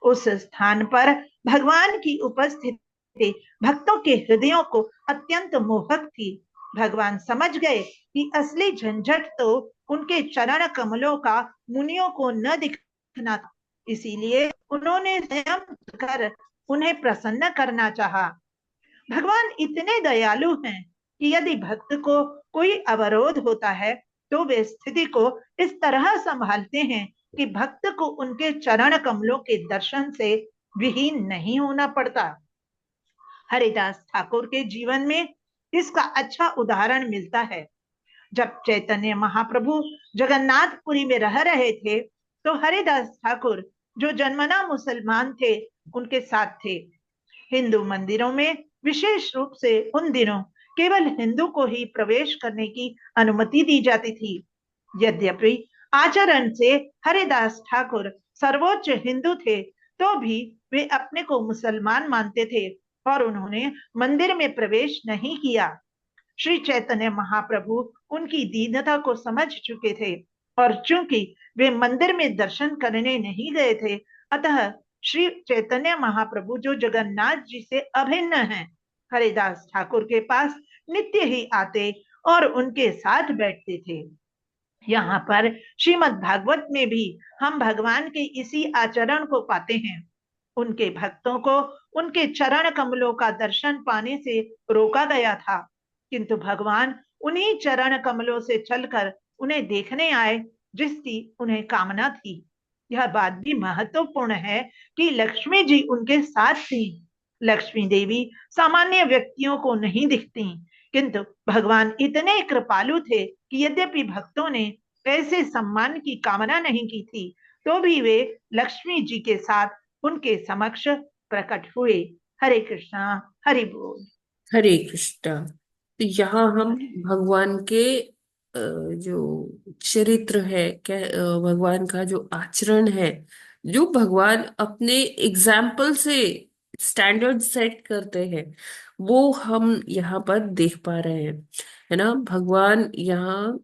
उस स्थान पर भगवान की उपस्थिति भक्तों के हृदयों को अत्यंत मोहक थी। भगवान समझ गए कि असली झंझट तो उनके चरण कमलों का मुनियों को न दिखना था, इसीलिए उन्होंने स्वयं कर उन्हें प्रसन्न करना चाहा। भगवान इतने दयालु हैं कि यदि भक्त को कोई अवरोध होता है तो वे स्थिति को इस तरह संभालते हैं कि भक्त को उनके चरण कमलों के दर्शन से विहीन नहीं होना पड़ता। हरिदास ठाकुर के जीवन में इसका अच्छा उदाहरण मिलता है। जब चैतन्य महाप्रभु जगन्नाथपुरी में रह रहे थे तो हरिदास ठाकुर, जो जन्मना मुसलमान थे, उनके साथ थे। हिंदू मंदिरों में विशेष रूप से उन दिनों केवल हिंदू को ही प्रवेश करने की अनुमति दी जाती थी। यद्यपि आचरण से हरिदास ठाकुर सर्वोच्च हिंदू थे, तो भी वे अपने को मुसलमान मानते थे और उन्होंने मंदिर में प्रवेश नहीं किया। श्री चैतन्य महाप्रभु उनकी दीनता को समझ चुके थे और चूंकि वे मंदिर में दर्शन करने नहीं गए थे, अतः श्री चैतन्य महाप्रभु, जो जगन्नाथ जी से अभिन्न हैं, हरिदास ठाकुर के पास नित्य ही आते और उनके साथ बैठते थे। यहाँ पर श्रीमद् भागवत में भी हम भगवान के इसी आचरण को पाते हैं। उनके भक्तों को उनके चरण कमलों का दर्शन पाने से रोका गया था, किंतु भगवान उन्हीं चरण कमलों से चलकर उन्हें देखने आए जिसकी उन्हें कामना थी। यह बात भी महत्वपूर्ण है कि लक्ष्मी जी उनके साथ थी। लक्ष्मी देवी सामान्य व्यक्तियों को नहीं दिखती, किंतु भगवान इतने कृपालु थे कि यद्यपि भक्तों ने ऐसे सम्मान की कामना नहीं की थी, तो भी वे लक्ष्मी जी के साथ उनके समक्ष प्रकट हुए। हरे कृष्णा, हरि बोल। हरे कृष्णा। तो यहाँ हम भगवान के जो चरित्र है, क्या भगवान का जो आचरण है, जो भगवान अपने एग्जाम्पल से स्टैंडर्ड सेट करते हैं, वो हम यहाँ पर देख पा रहे हैं, है ना। भगवान यहाँ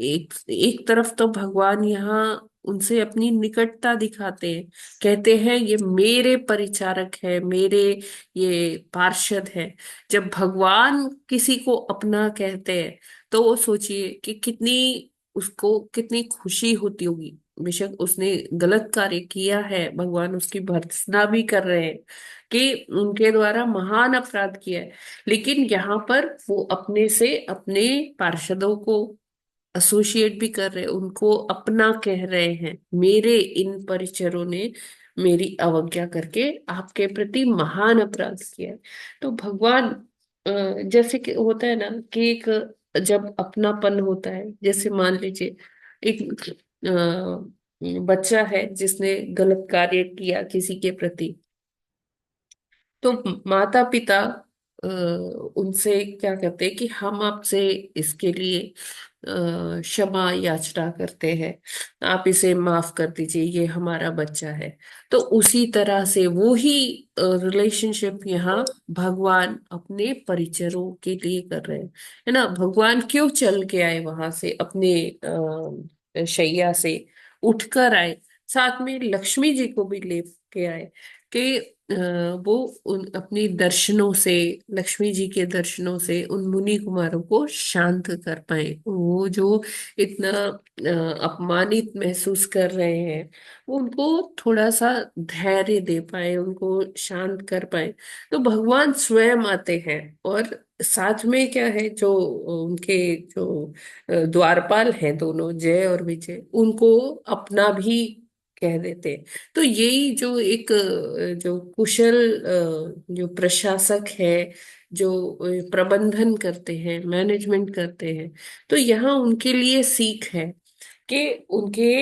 एक एक तरफ तो भगवान यहाँ उनसे अपनी निकटता दिखाते हैं, कहते हैं ये मेरे परिचारक है, मेरे ये पार्षद है। जब भगवान किसी को अपना कहते हैं तो वो सोचिए कि उसको कितनी खुशी होती होगी। बेशक उसने गलत कार्य किया है, भगवान उसकी भर्त्सना भी कर रहे हैं कि उनके द्वारा महान अपराध किया है, लेकिन यहाँ पर वो अपने से अपने पार्षदों को एसोसिएट भी कर रहे हैं, उनको अपना कह रहे हैं। मेरे इन परिचरों ने मेरी अवज्ञा करके आपके प्रति महान अपराध किया है। तो भगवान जैसे कि होता है ना कि एक जब अपनापन होता है, जैसे मान लीजिए एक बच्चा है जिसने गलत कार्य किया किसी के प्रति, तो माता पिता उनसे क्या कहते हैं कि हम आपसे इसके लिए क्षमा याचना करते हैं, आप इसे माफ कर दीजिए, ये हमारा बच्चा है। तो उसी तरह से वो ही रिलेशनशिप यहाँ भगवान अपने परिचरों के लिए कर रहे हैं, है ना। भगवान क्यों चल के आए वहां से, अपने शैया से उठकर आए, साथ में लक्ष्मी जी को भी ले के आए कि वो उन अपनी दर्शनों से, लक्ष्मी जी के दर्शनों से उन मुनि कुमारों को शांत कर पाए। वो जो इतना अपमानित महसूस कर रहे हैं, वो उनको थोड़ा सा धैर्य दे पाए, उनको शांत कर पाए। तो भगवान स्वयं आते हैं और साथ में क्या है, जो उनके जो द्वारपाल हैं दोनों, जय और विजय, उनको अपना भी कह देते हैं। तो यही जो एक जो कुशल जो प्रशासक है, जो प्रबंधन करते हैं, मैनेजमेंट करते हैं, तो यहाँ उनके लिए सीख है कि उनके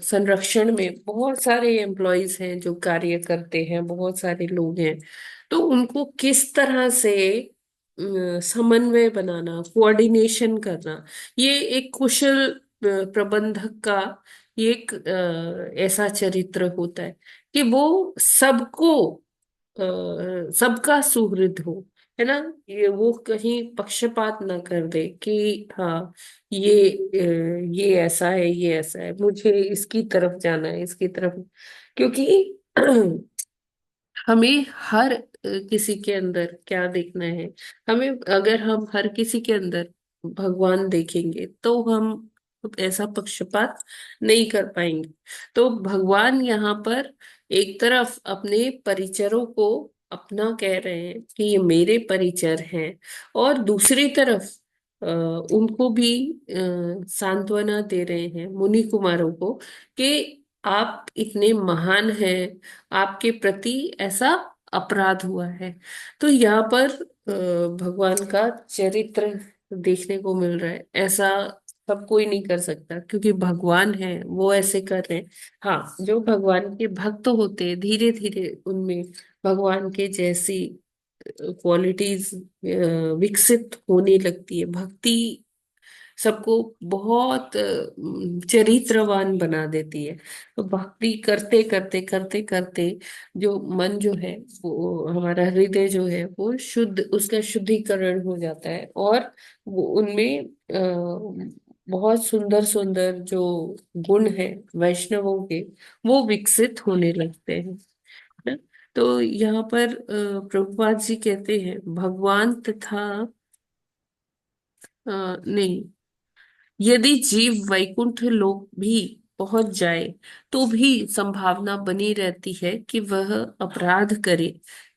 संरक्षण में बहुत सारे एम्प्लॉयज हैं जो कार्य करते हैं, बहुत सारे लोग हैं। तो उनको किस तरह से समन्वय बनाना, कोऑर्डिनेशन करना, ये एक कुशल प्रबंधक का ये एक ऐसा चरित्र होता है कि वो सबको सबका सुहृद हो, है ना। ये वो कहीं पक्षपात ना कर दे कि हाँ ये ऐसा है, ये ऐसा है, मुझे इसकी तरफ जाना है, इसकी तरफ। क्योंकि हमें हर किसी के अंदर क्या देखना है। हमें, अगर हम हर किसी के अंदर भगवान देखेंगे तो हम ऐसा पक्षपात नहीं कर पाएंगे। तो भगवान यहाँ पर एक तरफ अपने परिचरों को अपना कह रहे हैं कि ये मेरे परिचर हैं, और दूसरी तरफ उनको भी सांत्वना दे रहे हैं, मुनि कुमारों को, कि आप इतने महान हैं, आपके प्रति ऐसा अपराध हुआ है। तो यहाँ पर भगवान का चरित्र देखने को मिल रहा है। ऐसा सब कोई नहीं कर सकता, क्योंकि भगवान है वो ऐसे कर रहे हैं। हाँ, जो भगवान के भक्त होते हैं धीरे धीरे उनमें भगवान के जैसी क्वालिटीज विकसित होने लगती है। भक्ति सबको बहुत चरित्रवान बना देती है। तो भक्ति करते करते करते करते जो मन जो है, वो हमारा हृदय जो है वो शुद्ध, उसका शुद्धिकरण हो जाता है, और वो उनमें बहुत सुंदर सुंदर जो गुण है वैष्णवों के, वो विकसित होने लगते हैं ना। तो यहाँ पर प्रभुपाद जी कहते हैं भगवान तथा नहीं, यदि जीव वैकुंठ लोक भी पहुंच जाए तो भी संभावना बनी रहती है कि वह अपराध करे।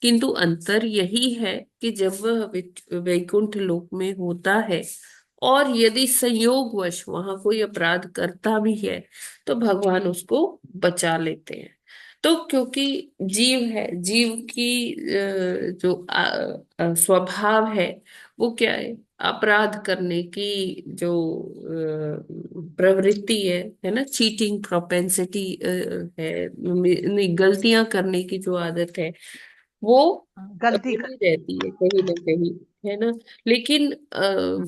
किंतु अंतर यही है कि जब वह वैकुंठ लोक में होता है और यदि संयोगवश वहां कोई अपराध करता भी है तो भगवान उसको बचा लेते हैं। तो क्योंकि जीव है, जीव की जो स्वभाव है वो क्या है, अपराध करने की जो प्रवृत्ति है ना, चीटिंग प्रोपेंसिटी है, नहीं, गलतियां करने की जो आदत है वो गलती बनी रहती है कहीं ना कहीं, है ना। लेकिन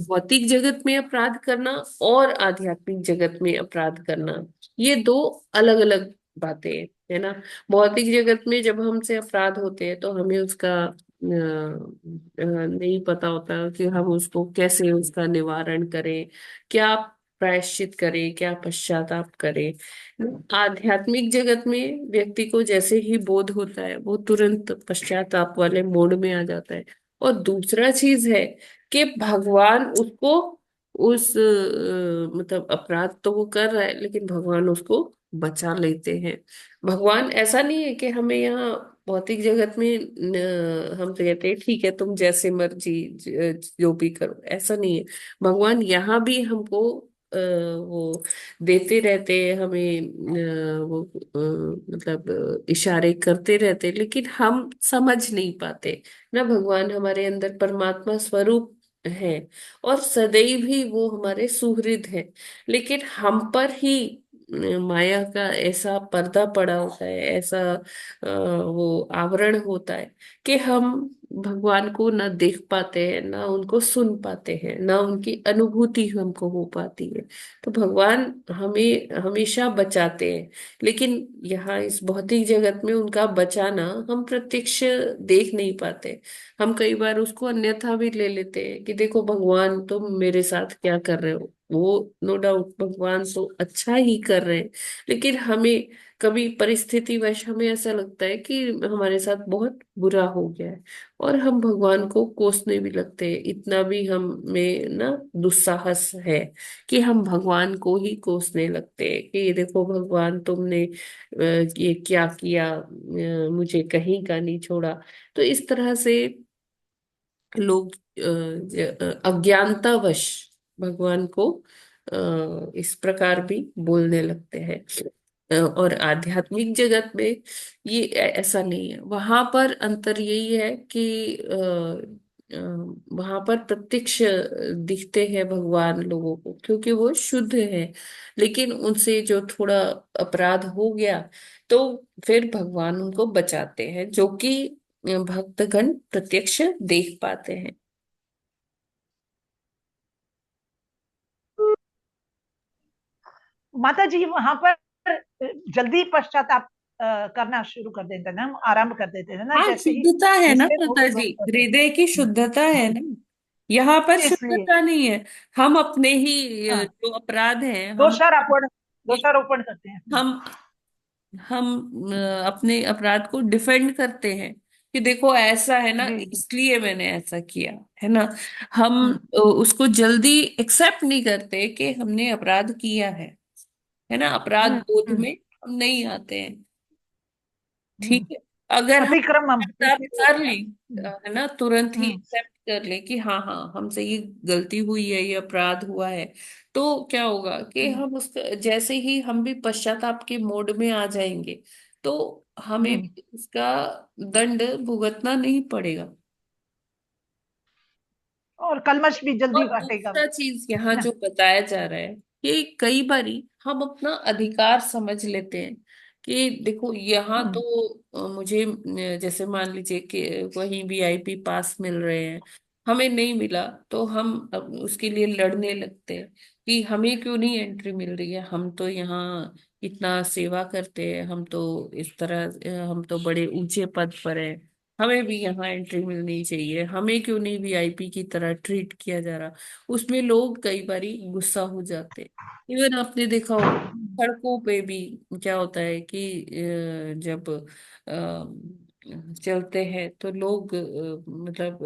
भौतिक जगत में अपराध करना और आध्यात्मिक जगत में अपराध करना, ये दो अलग अलग बातें हैं, है ना। भौतिक जगत में जब हमसे अपराध होते हैं तो हमें उसका नहीं पता होता कि हम उसको कैसे, उसका निवारण करें, क्या प्रायश्चित करें, क्या पश्चाताप करें। आध्यात्मिक जगत में व्यक्ति को जैसे ही बोध होता है वो तुरंत पश्चाताप वाले मोड में आ जाता है। और दूसरा चीज है कि भगवान उसको उस मतलब अपराध तो वो कर रहा है लेकिन भगवान उसको बचा लेते हैं। भगवान ऐसा नहीं है कि हमें यहाँ भौतिक जगत में हम तो कहते हैं ठीक है तुम जैसे मर्जी जो भी करो, ऐसा नहीं है। भगवान यहाँ भी हमको वो देते रहते हैं हमें, वो मतलब इशारे करते रहते हैं, लेकिन हम समझ नहीं पाते ना। भगवान हमारे अंदर परमात्मा स्वरूप है और सदैव ही वो हमारे सुहृद है, लेकिन हम पर ही माया का ऐसा पर्दा पड़ा होता है, ऐसा वो आवरण होता है कि हम भगवान को ना देख पाते हैं, ना उनको सुन पाते हैं, ना उनकी अनुभूति हमको हो पाती है। तो भगवान हमें हमेशा बचाते हैं, लेकिन यहाँ इस भौतिक जगत में उनका बचाना हम प्रत्यक्ष देख नहीं पाते। हम कई बार उसको अन्यथा भी ले लेते हैं कि देखो भगवान तुम मेरे साथ क्या कर रहे हो, वो नो डाउट भगवान तो अच्छा ही कर रहे हैं, लेकिन हमें कभी परिस्थिति वश हमें ऐसा लगता है कि हमारे साथ बहुत बुरा हो गया है, और हम भगवान को कोसने भी लगते हैं। इतना भी हम में ना दुस्साहस है कि हम भगवान को ही कोसने लगते हैं कि ये देखो भगवान तुमने ये क्या किया, मुझे कहीं का नहीं छोड़ा। तो इस तरह से लोग अज्ञानतावश भगवान को इस प्रकार भी बोलने लगते हैं। और आध्यात्मिक जगत में ये ऐसा नहीं है। वहां पर अंतर यही है कि वहां पर प्रत्यक्ष दिखते हैं भगवान लोगों को, क्योंकि वो शुद्ध है। लेकिन उनसे जो थोड़ा अपराध हो गया तो फिर भगवान उनको बचाते हैं, जो कि भक्तगण प्रत्यक्ष देख पाते हैं। माता जी वहां पर जल्दी पश्चाताप करना शुरू कर देते हैं ना, हम आरंभ कर देते हैं ना, हाँ, जैसे ही शुद्धता है ना जिससे माता थोड़ी जी, बहुत होते हृदय की शुद्धता है ना, यहाँ पर हैं। इसलिए शुद्धता नहीं है। हम अपने ही हाँ, जो अपराध हैं हम दोषारोपण दोषारोपण करते हैं। हम हम अपने अपराध को डिफेंड करते हैं कि देखो ऐसा है ना, जी जी। इसलिए मैंने ऐसा किया है ना। हम हम्म उसको जल्दी एक्सेप्ट नहीं करते कि हमने अपराध किया है ना। अपराध हम्म बोध हम्म में हम नहीं आते हैं। हम्म। ठीक है, अगर हम अतिक्रम हम आप इसीलिए कर होता है। लें है ना, तुरंत ही हम्म एक्सेप्ट कर लें कि हाँ हाँ हमसे ये गलती हुई है, ये अपराध हुआ है, तो क्या होगा कि हम्म हम उसका जैसे ही हम भी पश्चाताप के मोड में आ जाएंगे, तो हमें हम्म। भी इसका दंड भुगतना नहीं पड़ेगा। और कलमश भी जल्दी और हटेगा दूसरा वो, चीज यहाँ है ना। जो बताया जा रहा है कि कई बारी हम अपना अधिकार समझ लेते हैं कि देखो यहाँ तो हम्म मुझे जैसे मान लीजिए कि कहीं वीआईपी पास मिल रहे हैं, हमें नहीं मिला, तो हम अब उसके लिए लड़ने लगते हैं कि हमें क्यों नहीं एंट्री मिल रही है। हम तो यहाँ इतना सेवा करते हैं, हम तो इस तरह हम तो बड़े ऊंचे पद पर हैं, हमें भी यहाँ एंट्री मिलनी चाहिए, हमें क्यों नहीं वीआईपी की तरह ट्रीट किया जा रहा। उसमें लोग कई बारी गुस्सा हो जाते हैं। इवन आपने देखा होगा सड़कों पे भी क्या होता है कि जब चलते हैं तो लोग मतलब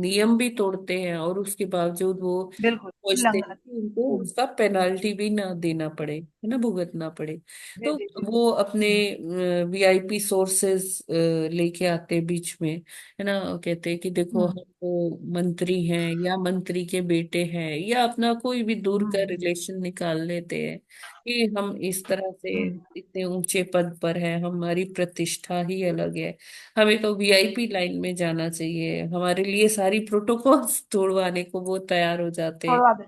नियम भी तोड़ते हैं, और उसके बावजूद वो बिल्कुल सोचते हैं उल्लंघन। कि उनको उसका पेनाल्टी भी ना देना पड़े, है ना, भुगतना पड़े। जी तो जी जी। वो अपने हम्म वीआईपी सोर्सेस लेके आते हैं बीच में, है ना, कहते हैं कि देखो हम्म हम तो मंत्री हैं या मंत्री के बेटे हैं, या अपना कोई भी दूर का हम्म रिलेशन निकाल लेते हैं कि हम इस तरह से हम्म। इतने ऊंचे पद पर हैं, हमारी प्रतिष्ठा ही अलग है, हमें तो वीआईपी लाइन में जाना चाहिए, हमारे लिए सारी प्रोटोकॉल्स तोड़वाने को वो तैयार हो जाते हैं। छोड़वा दे।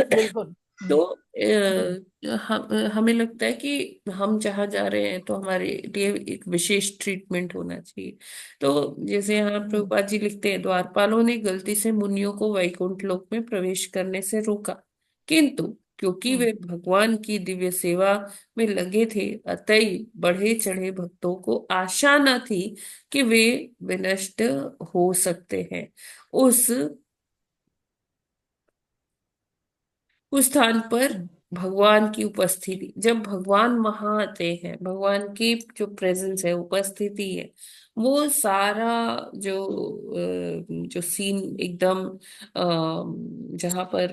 बिल्कुल। तो हम्म हमें लगता है कि हम जहाँ जा रहे हैं तो हमारे लिए एक विशेष ट्रीटमेंट होना चाहिए। तो जैसे यहाँ हम्म प्रभुपाद जी लिखते हैं, द्वारपालों ने गलती से मुनियों को वैकुंठ लोक में प्रवेश करने से रोका, किंतु क्योंकि हम्म वे भगवान की दिव्य सेवा में लगे थे, अतएव बढ़े चढ़े भक्तों को आशा न थी कि वे विनष्ट हो सकते हैं। उस उस स्थान पर हम्म भगवान की उपस्थिति, जब भगवान वहां आते हैं, भगवान की जो प्रेजेंस है, उपस्थिति है, वो सारा जो जो सीन एकदम जहां पर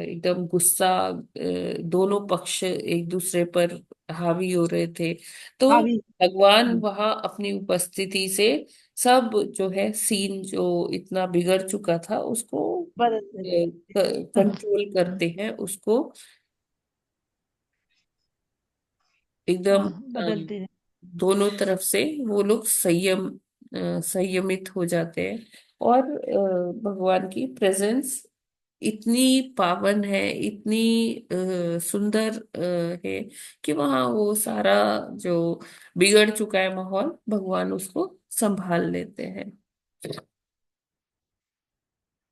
एकदम गुस्सा, दोनों पक्ष एक दूसरे पर हावी हो रहे थे, तो हावी। भगवान वहां अपनी उपस्थिति से सब जो है सीन जो इतना बिगड़ चुका था उसको बदलते रहे। कंट्रोल करते हैं, उसको एकदम हाँ बदलते रहे। दोनों तरफ से वो लोग संयमित हो जाते हैं। और भगवान की प्रेजेंस इतनी पावन है, इतनी सुंदर है कि वहाँ वो सारा जो बिगड़ चुका है माहौल, भगवान उसको संभाल लेते हैं।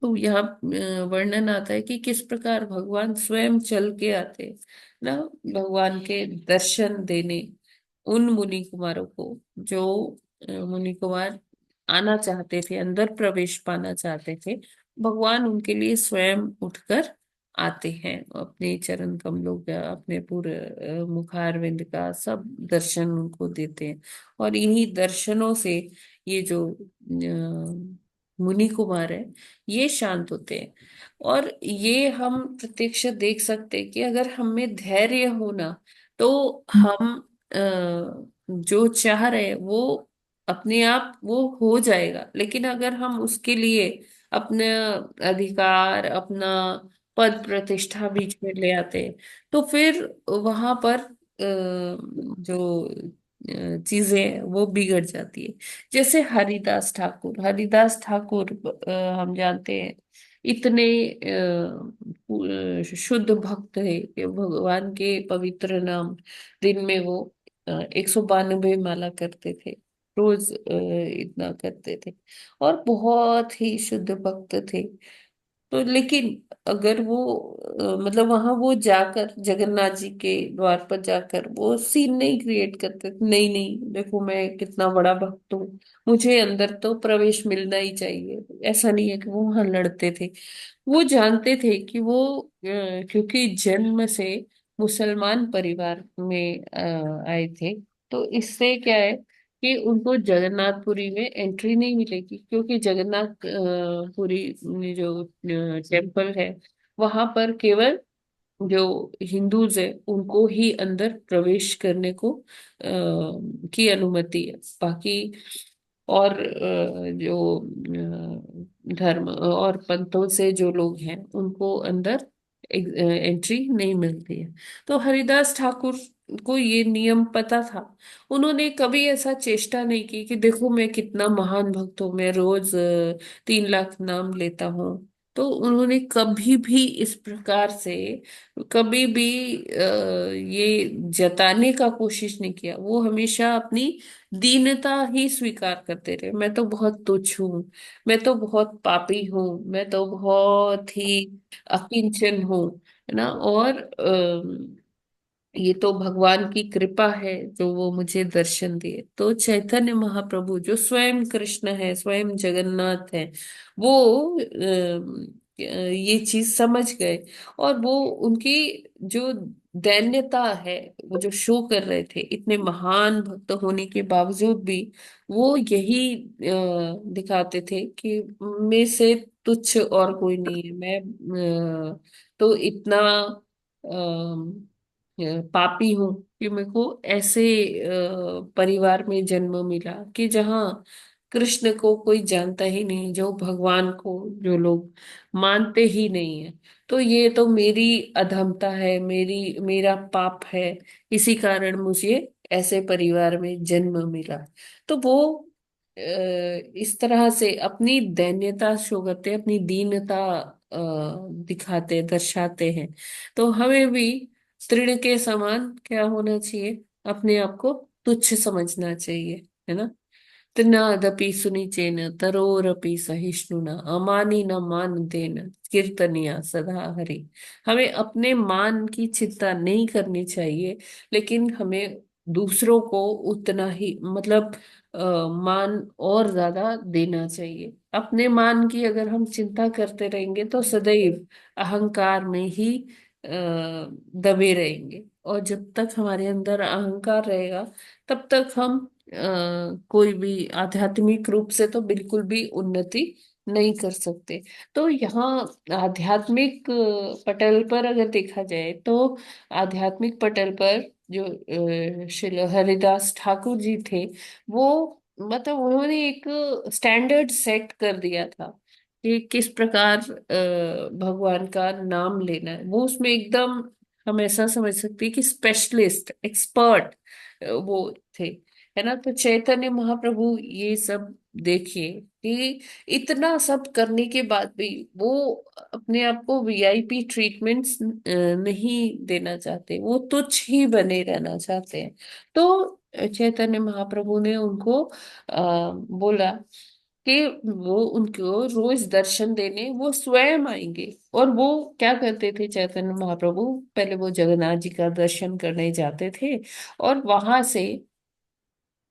तो यहाँ वर्णन आता है कि किस प्रकार भगवान स्वयं चल के आते ना, भगवान के दर्शन देने उन मुनि कुमारों को जो मुनि कुमार आना चाहते थे, अंदर प्रवेश पाना चाहते थे। भगवान उनके लिए स्वयं उठकर आते हैं, अपने चरण कमलों का, अपने पूरे मुखारविंद का सब दर्शन उनको देते हैं। और इन्हीं दर्शनों से ये जो मुनि कुमार है, ये शांत होते हैं। और ये हम प्रत्यक्ष देख सकते हैं कि अगर हम में धैर्य होना, तो हम जो चाह रहे हैं वो अपने आप वो हो जाएगा। लेकिन अगर हम उसके लिए अपना अधिकार, अपना पद प्रतिष्ठा बीच में ले आते हैं, तो फिर वहां पर जो चीजें हैं वो बिगड़ जाती है। जैसे हरिदास ठाकुर हम जानते हैं, इतने शुद्ध भक्त है कि भगवान के पवित्र नाम दिन में वो 192 माला करते थे, रोज इतना करते थे, और बहुत ही शुद्ध भक्त थे। तो लेकिन अगर वो मतलब वहां वो जाकर जगन्नाथ जी के द्वार पर जाकर वो सीन नहीं क्रिएट करते, नहीं नहीं देखो मैं कितना बड़ा भक्त हूँ, मुझे अंदर तो प्रवेश मिलना ही चाहिए। ऐसा नहीं है कि वो वहां लड़ते थे। वो जानते थे कि वो क्योंकि जन्म से मुसलमान परिवार में आए थे, तो इससे क्या है कि उनको जगन्नाथपुरी में एंट्री नहीं मिलेगी, क्योंकि जगन्नाथ पुरी में जो टेम्पल है वहां पर केवल जो हिंदूज है उनको ही अंदर प्रवेश करने को की अनुमति है। बाकी और जो धर्म और पंथों से जो लोग हैं उनको अंदर एंट्री नहीं मिलती है। तो हरिदास ठाकुर को ये नियम पता था। उन्होंने कभी ऐसा चेष्टा नहीं की कि देखो मैं कितना महान भक्त हूँ, मैं रोज 3 लाख नाम लेता हूँ। तो उन्होंने कभी भी इस प्रकार से कभी भी ये जताने का कोशिश नहीं किया। वो हमेशा अपनी दीनता ही स्वीकार करते रहे। मैं तो बहुत तुच्छ हूँ, मैं तो बहुत पापी हूँ, मैं तो बहुत ही अकिंचन हूँ, है ना। और ये तो भगवान की कृपा है जो वो मुझे दर्शन दिए। तो चैतन्य महाप्रभु जो स्वयं कृष्ण है, स्वयं जगन्नाथ है, वो ये चीज समझ गए। और वो उनकी जो दैन्यता है, वो जो शो कर रहे थे इतने महान भक्त होने के बावजूद भी, वो यही दिखाते थे कि मैं से तुच्छ और कोई नहीं है। मैं तो इतना पापी हूँ कि मेरे को ऐसे परिवार में जन्म मिला कि जहाँ कृष्ण को कोई जानता ही नहीं, जो भगवान को जो लोग मानते ही नहीं है। तो ये तो मेरी अधमता है, मेरा पाप है, इसी कारण मुझे ऐसे परिवार में जन्म मिला। तो वो इस तरह से अपनी दैन्यता शो करते, अपनी दीनता दिखाते, दर्शाते हैं। तो हमें भी तृण के समान क्या होना चाहिए, अपने आप को तुच्छ समझना चाहिए, है ना। तृणादपि सुनिचेन तरोरपि सहिष्णुना अमानी न मान देन कीर्तनिया सदा हरि। हमें अपने मान की चिंता नहीं करनी चाहिए, लेकिन हमें दूसरों को उतना ही मतलब मान और ज्यादा देना चाहिए। अपने मान की अगर हम चिंता करते रहेंगे तो सदैव अहंकार में ही दबे रहेंगे। और जब तक हमारे अंदर अहंकार रहेगा तब तक हम कोई भी आध्यात्मिक रूप से तो बिल्कुल भी उन्नति नहीं कर सकते। तो यहाँ आध्यात्मिक पटल पर अगर देखा जाए तो आध्यात्मिक पटल पर जो श्री हरिदास ठाकुर जी थे, वो मतलब उन्होंने एक स्टैंडर्ड सेट कर दिया था कि किस प्रकार भगवान का नाम लेना है। वो उसमें एकदम हम ऐसा समझ सकते हैं कि स्पेशलिस्ट एक्सपर्ट वो थे, है ना। तो चैतन्य महाप्रभु ये सब देखिए कि इतना सब करने के बाद भी वो अपने आप को वीआईपी ट्रीटमेंट्स नहीं देना चाहते, वो तुच्छ ही बने रहना चाहते हैं। तो चैतन्य महाप्रभु ने उनको बोला कि वो उनको रोज दर्शन देने वो स्वयं आएंगे। और वो क्या करते थे चैतन्य महाप्रभु, पहले वो जगन्नाथ जी का दर्शन करने जाते थे और वहां से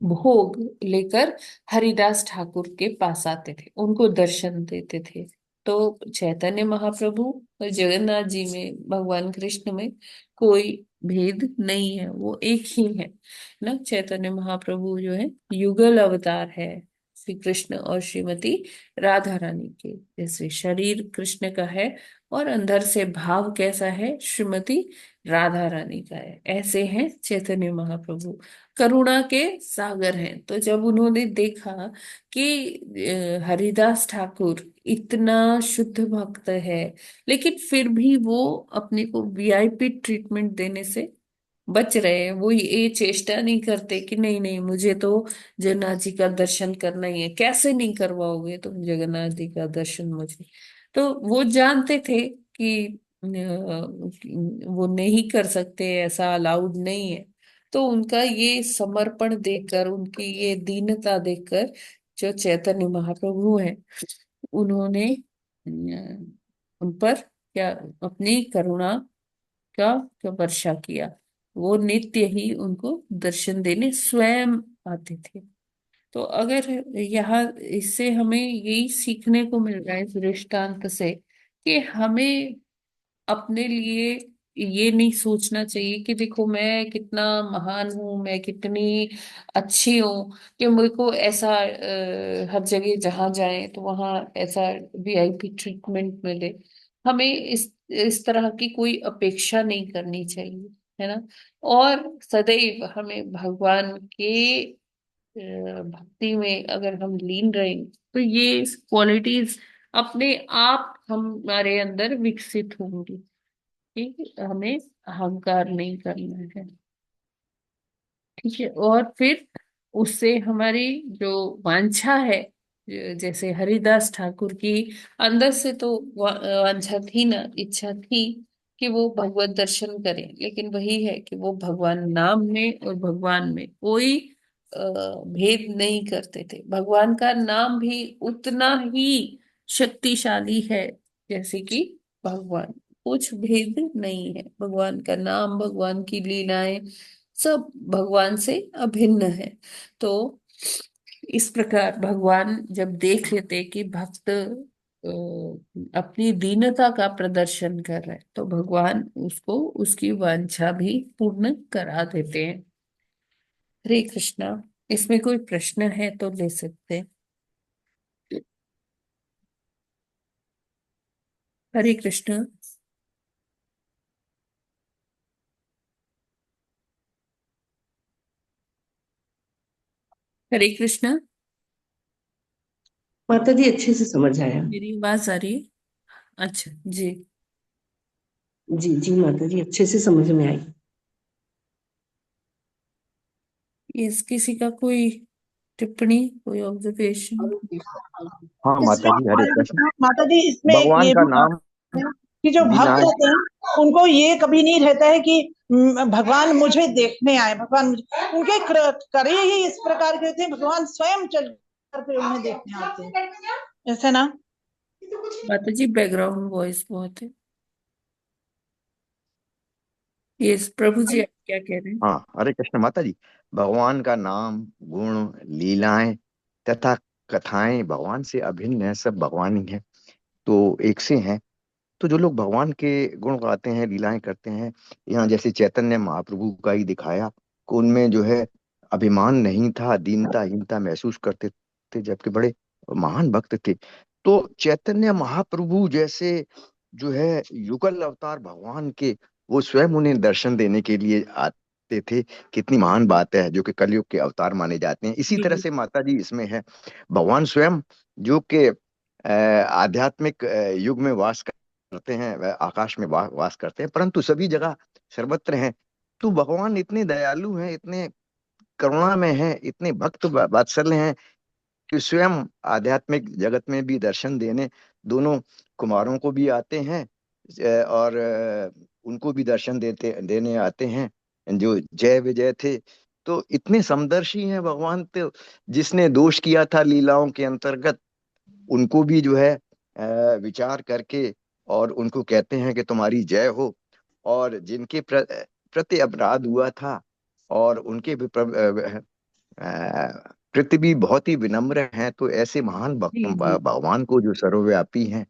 भोग लेकर हरिदास ठाकुर के पास आते थे, उनको दर्शन देते थे। तो चैतन्य महाप्रभु और जगन्नाथ जी में, भगवान कृष्ण में कोई भेद नहीं है, वो एक ही है ना। चैतन्य महाप्रभु जो है युगल अवतार है श्री कृष्ण और श्रीमती राधा रानी के। जैसे शरीर कृष्ण का है और अंदर से भाव कैसा है, श्रीमती राधा रानी का है, ऐसे हैं चैतन्य महाप्रभु। करुणा के सागर हैं। तो जब उन्होंने देखा कि हरिदास ठाकुर इतना शुद्ध भक्त है, लेकिन फिर भी वो अपने को वीआईपी ट्रीटमेंट देने से बच रहे हैं, वो ये चेष्टा नहीं करते कि नहीं नहीं मुझे तो जगन्नाथ जी का दर्शन करना ही है। कैसे नहीं करवाओगे तुम जगन्नाथ जी का दर्शन मुझे। तो वो जानते थे कि वो नहीं कर सकते, ऐसा अलाउड नहीं है। तो उनका ये समर्पण देखकर, उनकी ये दीनता देखकर जो चैतन्य महाप्रभु है, उन्होंने उन पर क्या अपनी करुणा का क्या वर्षा किया। वो नित्य ही उनको दर्शन देने स्वयं आते थे। तो अगर यहाँ इससे हमें यही सीखने को मिल रहा है इस दृष्टांत से कि हमें अपने लिए ये नहीं सोचना चाहिए कि देखो मैं कितना महान हूं, मैं कितनी अच्छी हूँ कि मेरे को ऐसा हर जगह जहां जाए तो वहां ऐसा वीआईपी ट्रीटमेंट मिले। हमें इस तरह की कोई अपेक्षा नहीं करनी चाहिए, है ना। और सदैव हमें भगवान के भक्ति में अगर हम लीन रहेंगे तो ये क्वालिटीज अपने आप हमारे अंदर विकसित होंगी। ठीक है, हमें अहंकार नहीं करना है। ठीक है, और फिर उससे हमारी जो वांछा है, जैसे हरिदास ठाकुर की अंदर से तो वांछा थी ना, इच्छा थी कि वो भगवत दर्शन करें, लेकिन वही है कि वो भगवान नाम में और भगवान में कोई भेद नहीं करते थे। भगवान का नाम भी उतना ही शक्तिशाली है जैसे कि भगवान, कुछ भेद नहीं है। भगवान का नाम, भगवान की लीलाएं सब भगवान से अभिन्न है। तो इस प्रकार भगवान जब देख लेते कि भक्त अपनी दीनता का प्रदर्शन कर रहे हैं तो भगवान उसको उसकी वांछा भी पूर्ण करा देते हैं। हरे कृष्णा। इसमें कोई प्रश्न है तो ले सकते हैं। हरे कृष्ण। हरे कृष्ण। माता जी अच्छे से समझ आया। मेरी आवाज आ रही है? अच्छा जी। जी जी माता जी अच्छे से समझ में आई। इस किसी का कोई टिप्पणी, कोई ऑब्जर्वेशन? हाँ माता जी, हरे कृष्ण। माता जी इसमें एक भगवान ये का भी बात नाम है कि जो भक्त लीलाएं। होते हैं उनको ये कभी नहीं रहता है कि भगवान मुझे देखने आए, भगवान मुझे, उनके करे ही इस प्रकार के होते हैं, भगवान स्वयं चल करके उन्हें देखने आते हैं, ऐसे ना। माता जी बैकग्राउंड वॉइस बहुत है। ये प्रभु जी आप क्या कह रहे हैं? हाँ हरे कृष्ण माता जी। भगवान का नाम, गुण, लीलाएं तथा कथाएं भगवान से अभिन्न है, सब भगवान ही है, तो एक से हैं। तो जो लोग भगवान के गुण गाते हैं, लीलाएं करते हैं, यहाँ जैसे चैतन्य महाप्रभु का ही दिखाया कि उनमें जो है अभिमान नहीं था, दीनता हीनता महसूस करते थे, जबकि बड़े महान भक्त थे। तो चैतन्य महाप्रभु जैसे जो है युगल अवतार भगवान के, वो स्वयं उन्हें दर्शन देने के लिए आते थे। कितनी महान बात है, जो कि कलयुग के अवतार माने जाते हैं। इसी तरह जी से माता जी इसमें है, भगवान स्वयं जो कि आध्यात्मिक युग में वास करते हैं, वह आकाश में वास करते हैं, परंतु सभी जगह सर्वत्र हैं। तो भगवान इतने दयालु हैं, इतने करुणा में हैं, इतने भक्त वात्सल्य हैं कि स्वयं आध्यात्मिक जगत में भी दर्शन देने दोनों कुमारों को भी आते हैं, और उनको भी दर्शन देने आते हैं जो जय विजय थे। तो इतने समदर्शी हैं भगवान। तो जिसने दोष किया था लीलाओं के अंतर्गत, उनको भी जो है विचार करके और उनको कहते हैं कि तुम्हारी जय हो। और जिनके प्रति अपराध हुआ था और उनके भी प्रति भी बहुत ही विनम्र हैं, तो ऐसे महान भक्त जी जी। भगवान को जो सर्वव्यापी हैं,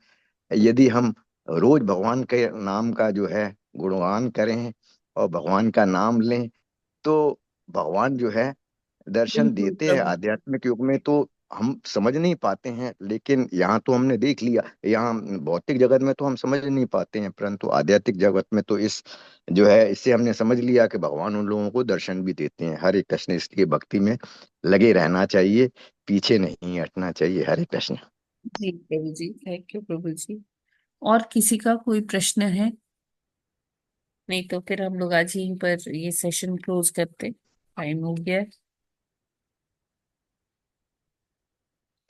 यदि हम रोज भगवान के नाम का जो है गुणगान करें और भगवान का नाम लें, तो भगवान जो है दर्शन बिल्कुल देते हैं। प्रभु। आध्यात्मिक युग में तो हम समझ नहीं पाते हैं, लेकिन यहाँ तो हमने देख लिया। यहाँ भौतिक जगत में तो हम समझ नहीं पाते हैं, परंतु आध्यात्मिक जगत में तो इस जो है इससे हमने समझ लिया कि भगवान उन लोगों को दर्शन भी देते हैं। हरे कृष्ण। इसलिए भक्ति में लगे रहना चाहिए, पीछे नहीं हटना चाहिए। हरे कृष्ण। जी प्रभु जी, थैंक यू प्रभु जी। और किसी का कोई प्रश्न है? नहीं तो फिर हम लोग आज यहीं पर ये सेशन क्लोज करते, टाइम हो गया है।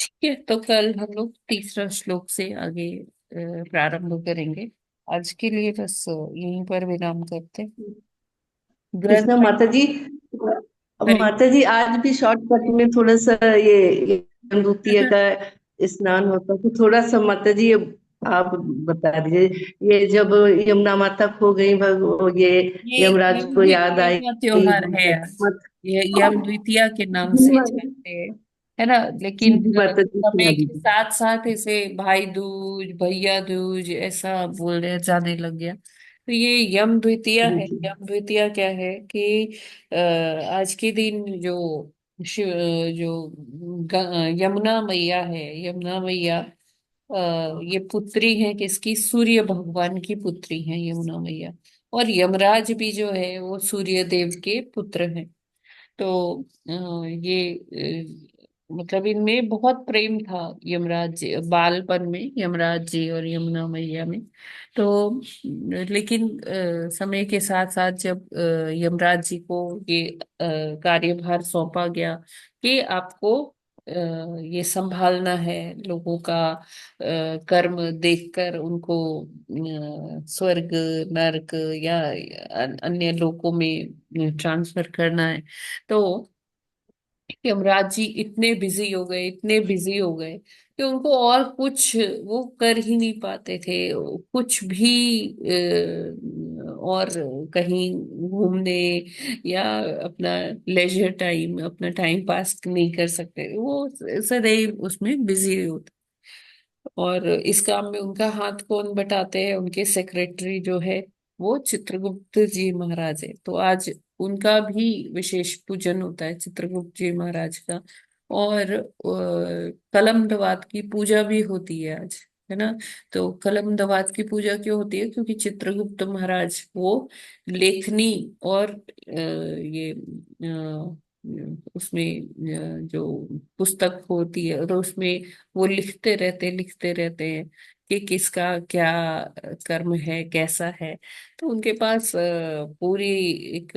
ठीक है, तो कल हम लोग तीसरा श्लोक से आगे प्रारंभ करेंगे। आज के लिए बस यहीं पर विराम करते हैं। ग्रंथ कृष्णा माता जी, हरि माता जी आज भी शॉर्टकट में थोड़ा सा ये द्वितीय का स्नान होता, तो थोड़ा सा माता जी आप बता दीजिए। ये जब यमुना माता खो गई, ये ये यमराज यम को याद द्वितीया आई। का त्योहार है आज। मत ये यम द्वितीया के नाम जी से माता जानते हैं, है ना। जी लेकिन जी माता जी, सुना समय के दीजिए। साथ साथ इसे भाई दूज, भैया दूज ऐसा बोलने जाने लग गया। तो ये यम द्वितीया जी है। जी यम द्वितीया क्या है कि आज के दिन जो शिव जो यमुना मैया है, यमुना मैया ये पुत्री है किसकी? सूर्य भगवान की पुत्री है यमुना मैया। और यमराज भी जो है वो सूर्य देव के पुत्र हैं। तो मतलब इनमें बहुत प्रेम था, यमराज जी बालपन में, यमराज जी और यमुना मैया में। तो लेकिन समय के साथ साथ जब यमराज जी को ये कार्यभार सौंपा गया कि आपको ये संभालना है लोगों का कर्म देखकर उनको स्वर्ग, नरक या अन्य लोकों में ट्रांसफर करना है। तो यमराज जी इतने बिजी हो गए, इतने बिजी हो गए कि उनको और कुछ वो कर ही नहीं पाते थे, कुछ भी और कहीं घूमने या अपना लेजर टाइम, अपना टाइम पास नहीं कर सकते। वो सदैव उसमें बिजी होते। और इस काम में उनका हाथ कौन बटाते हैं? उनके सेक्रेटरी जो है वो चित्रगुप्त जी महाराज है। तो आज उनका भी विशेष पूजन होता है, चित्रगुप्त जी महाराज का। और कलम दवात की पूजा भी होती है आज, है ना। तो कलम दवात की पूजा क्यों होती है? क्योंकि चित्रगुप्त महाराज वो लेखनी और ये उसमें जो पुस्तक होती है, और उसमें वो लिखते रहते हैं कि किसका क्या कर्म है, कैसा है। तो उनके पास पूरी एक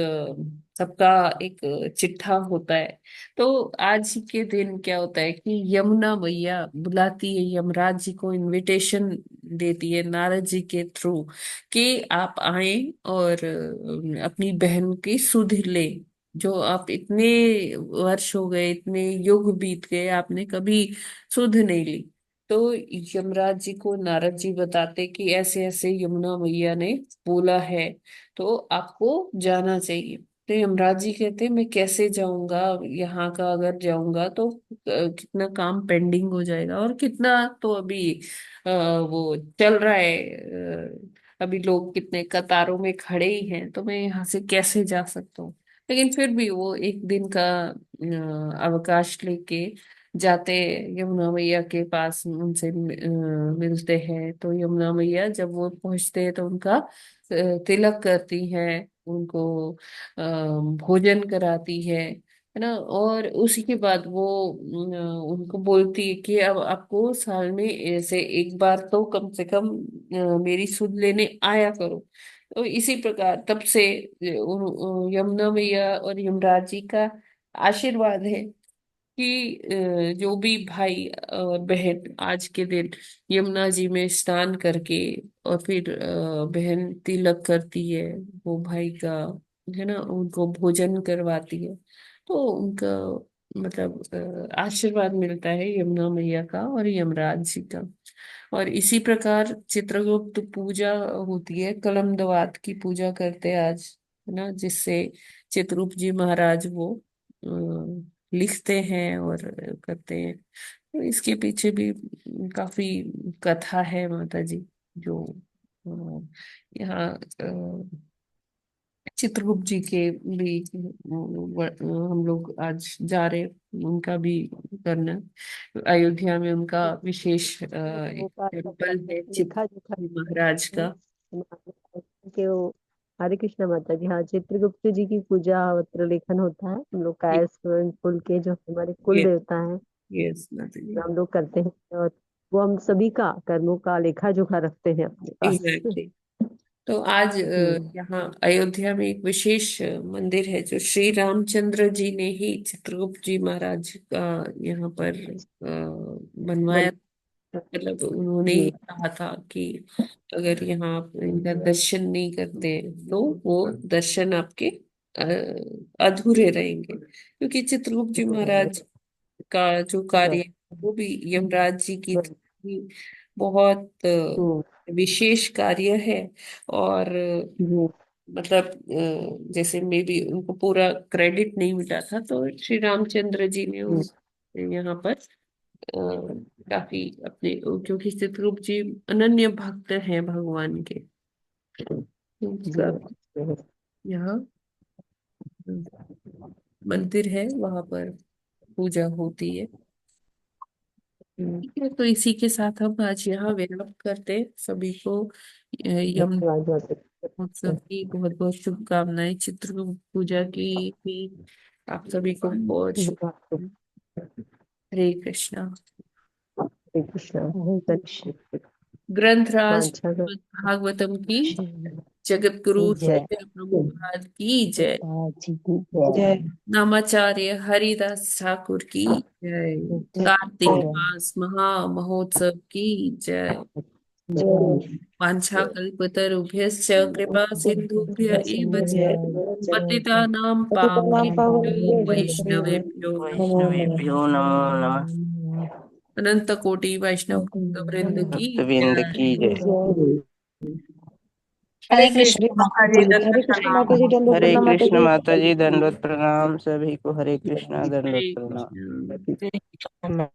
सबका एक चिट्ठा होता है। तो आज के दिन क्या होता है कि यमुना मैया बुलाती है, यमराज जी को इनविटेशन देती है नारद जी के थ्रू कि आप आए और अपनी बहन की सुध ले। जो आप इतने वर्ष हो गए, इतने युग बीत गए, आपने कभी सुध नहीं ली। तो यमराज जी को नारद जी बताते कि ऐसे ऐसे यमुना मैया ने बोला है, तो आपको जाना चाहिए। तो यमराज जी कहते मैं कैसे जाऊंगा? यहाँ का अगर जाऊंगा तो कितना काम पेंडिंग हो जाएगा, और कितना तो अभी वो चल रहा है। अभी लोग कितने कतारों में खड़े ही हैं, तो मैं यहाँ से कैसे जा सकता हूँ? लेकिन फिर भी वो एक दिन का अवकाश लेके जाते, यमुना मैया के पास उनसे मिलते हैं। तो यमुना मैया जब वो पहुंचते हैं तो उनका तिलक करती हैं, उनको भोजन कराती है ना। और उसी के बाद वो उनको बोलती है कि अब आपको साल में ऐसे एक बार तो कम से कम मेरी सुध लेने आया करो। तो इसी प्रकार तब से यमुना मैया और यमराज जी का आशीर्वाद है कि जो भी भाई और बहन आज के दिन यमुना जी में स्नान करके और फिर बहन तिलक करती है वो भाई का, है ना, उनको भोजन करवाती है। तो उनका मतलब आशीर्वाद मिलता है यमुना मैया का और यमराज जी का। और इसी प्रकार चित्रगुप्त पूजा होती है, कलमदवात की पूजा करते हैं आज, है ना, जिससे चित्रगुप्त जी महाराज वो लिखते हैं और करते हैं। तो इसके पीछे भी काफी कथा है माता जी, जो यहाँ चित्रगुप्त जी के भी हम लोग आज जा रहे हैं, उनका भी करना। अयोध्या में उनका विशेश वो एक का टेम्पल है लिखा जोखा चित्रगुप्त महाराज है का। कि वो हरे कृष्ण माता जी, हाँ, चित्रगुप्त जी की पूजा पत्र लेखन होता है हम लोग का कुल के, जो हमारे कुल यस, देवता हैं, यस माता जी, हम लोग करते हैं। और वो हम सभी का कर्मों का लेखा जोखा रखते हैं अपने पास। एग्जैक्टली। तो आज हम्म। यहाँ अयोध्या में एक विशेष मंदिर है जो श्री रामचंद्र जी ने ही चित्रगुप्त जी महाराज का यहाँ पर बनवाया। बन मतलब उन्होंने ही जी। कहा था कि अगर यहाँ आप इनका दर्शन नहीं करते तो वो दर्शन आपके अधूरे रहेंगे, क्योंकि चित्रगुप्त जी महाराज का जो कार्य है, वो भी यमराज जी की थी बहुत हम्म, विशेष कार्य है। और हम्म, मतलब जैसे मे बी उनको पूरा क्रेडिट नहीं मिला था, तो श्री रामचंद्र जी ने हम्म, यहाँ पर काफी अपने, क्योंकि चित्रगुप्त जी अनन्य भक्त हैं भगवान के, तो सब हम्म, यहाँ मंदिर है, वहां पर पूजा होती है। ठीक है, तो इसी के साथ हम आज यहाँ विराम करते हैं। सभी को यम धन्यवाद माता महोत्सव जी। की बहुत बहुत शुभकामनाएं। चित्रगुप्त पूजा की भी आप सभी को बहुत शुभ। हरे कृष्णा। हरे कृष्णा हरे कृष्ण। ग्रंथराज वांछा श्रीमद् भागवतम की, की जगत गुरु जय। श्रील प्रभुपाद की जय। जी की जय। जय नामाचार्य हरिदास ठाकुर की जय। कार्तिक मास महा महोत्सव की जय। जय। वाञ्छा कल्पतरुभ्यश्च कृपा सिन्धुभ्य एव च पतितानां पावनेभ्यो वैष्णवेभ्यो नमो वैष्णवेभ्यो नमो नमः। अनंत कोटि वैष्णव वृंद की भक्तवृंद जय। की जय। हरे हरे कृष्ण कृष्ण माता माता जी, जी, हरे दंडवत कृष्ण माता प्रणाम। जी, दंडवत हरे प्रणाम माता कृष्ण जी। माता जी, दंडवत प्रणाम सभी को। हरे कृष्णा, हरे दंडवत प्रणाम। कृष्ण।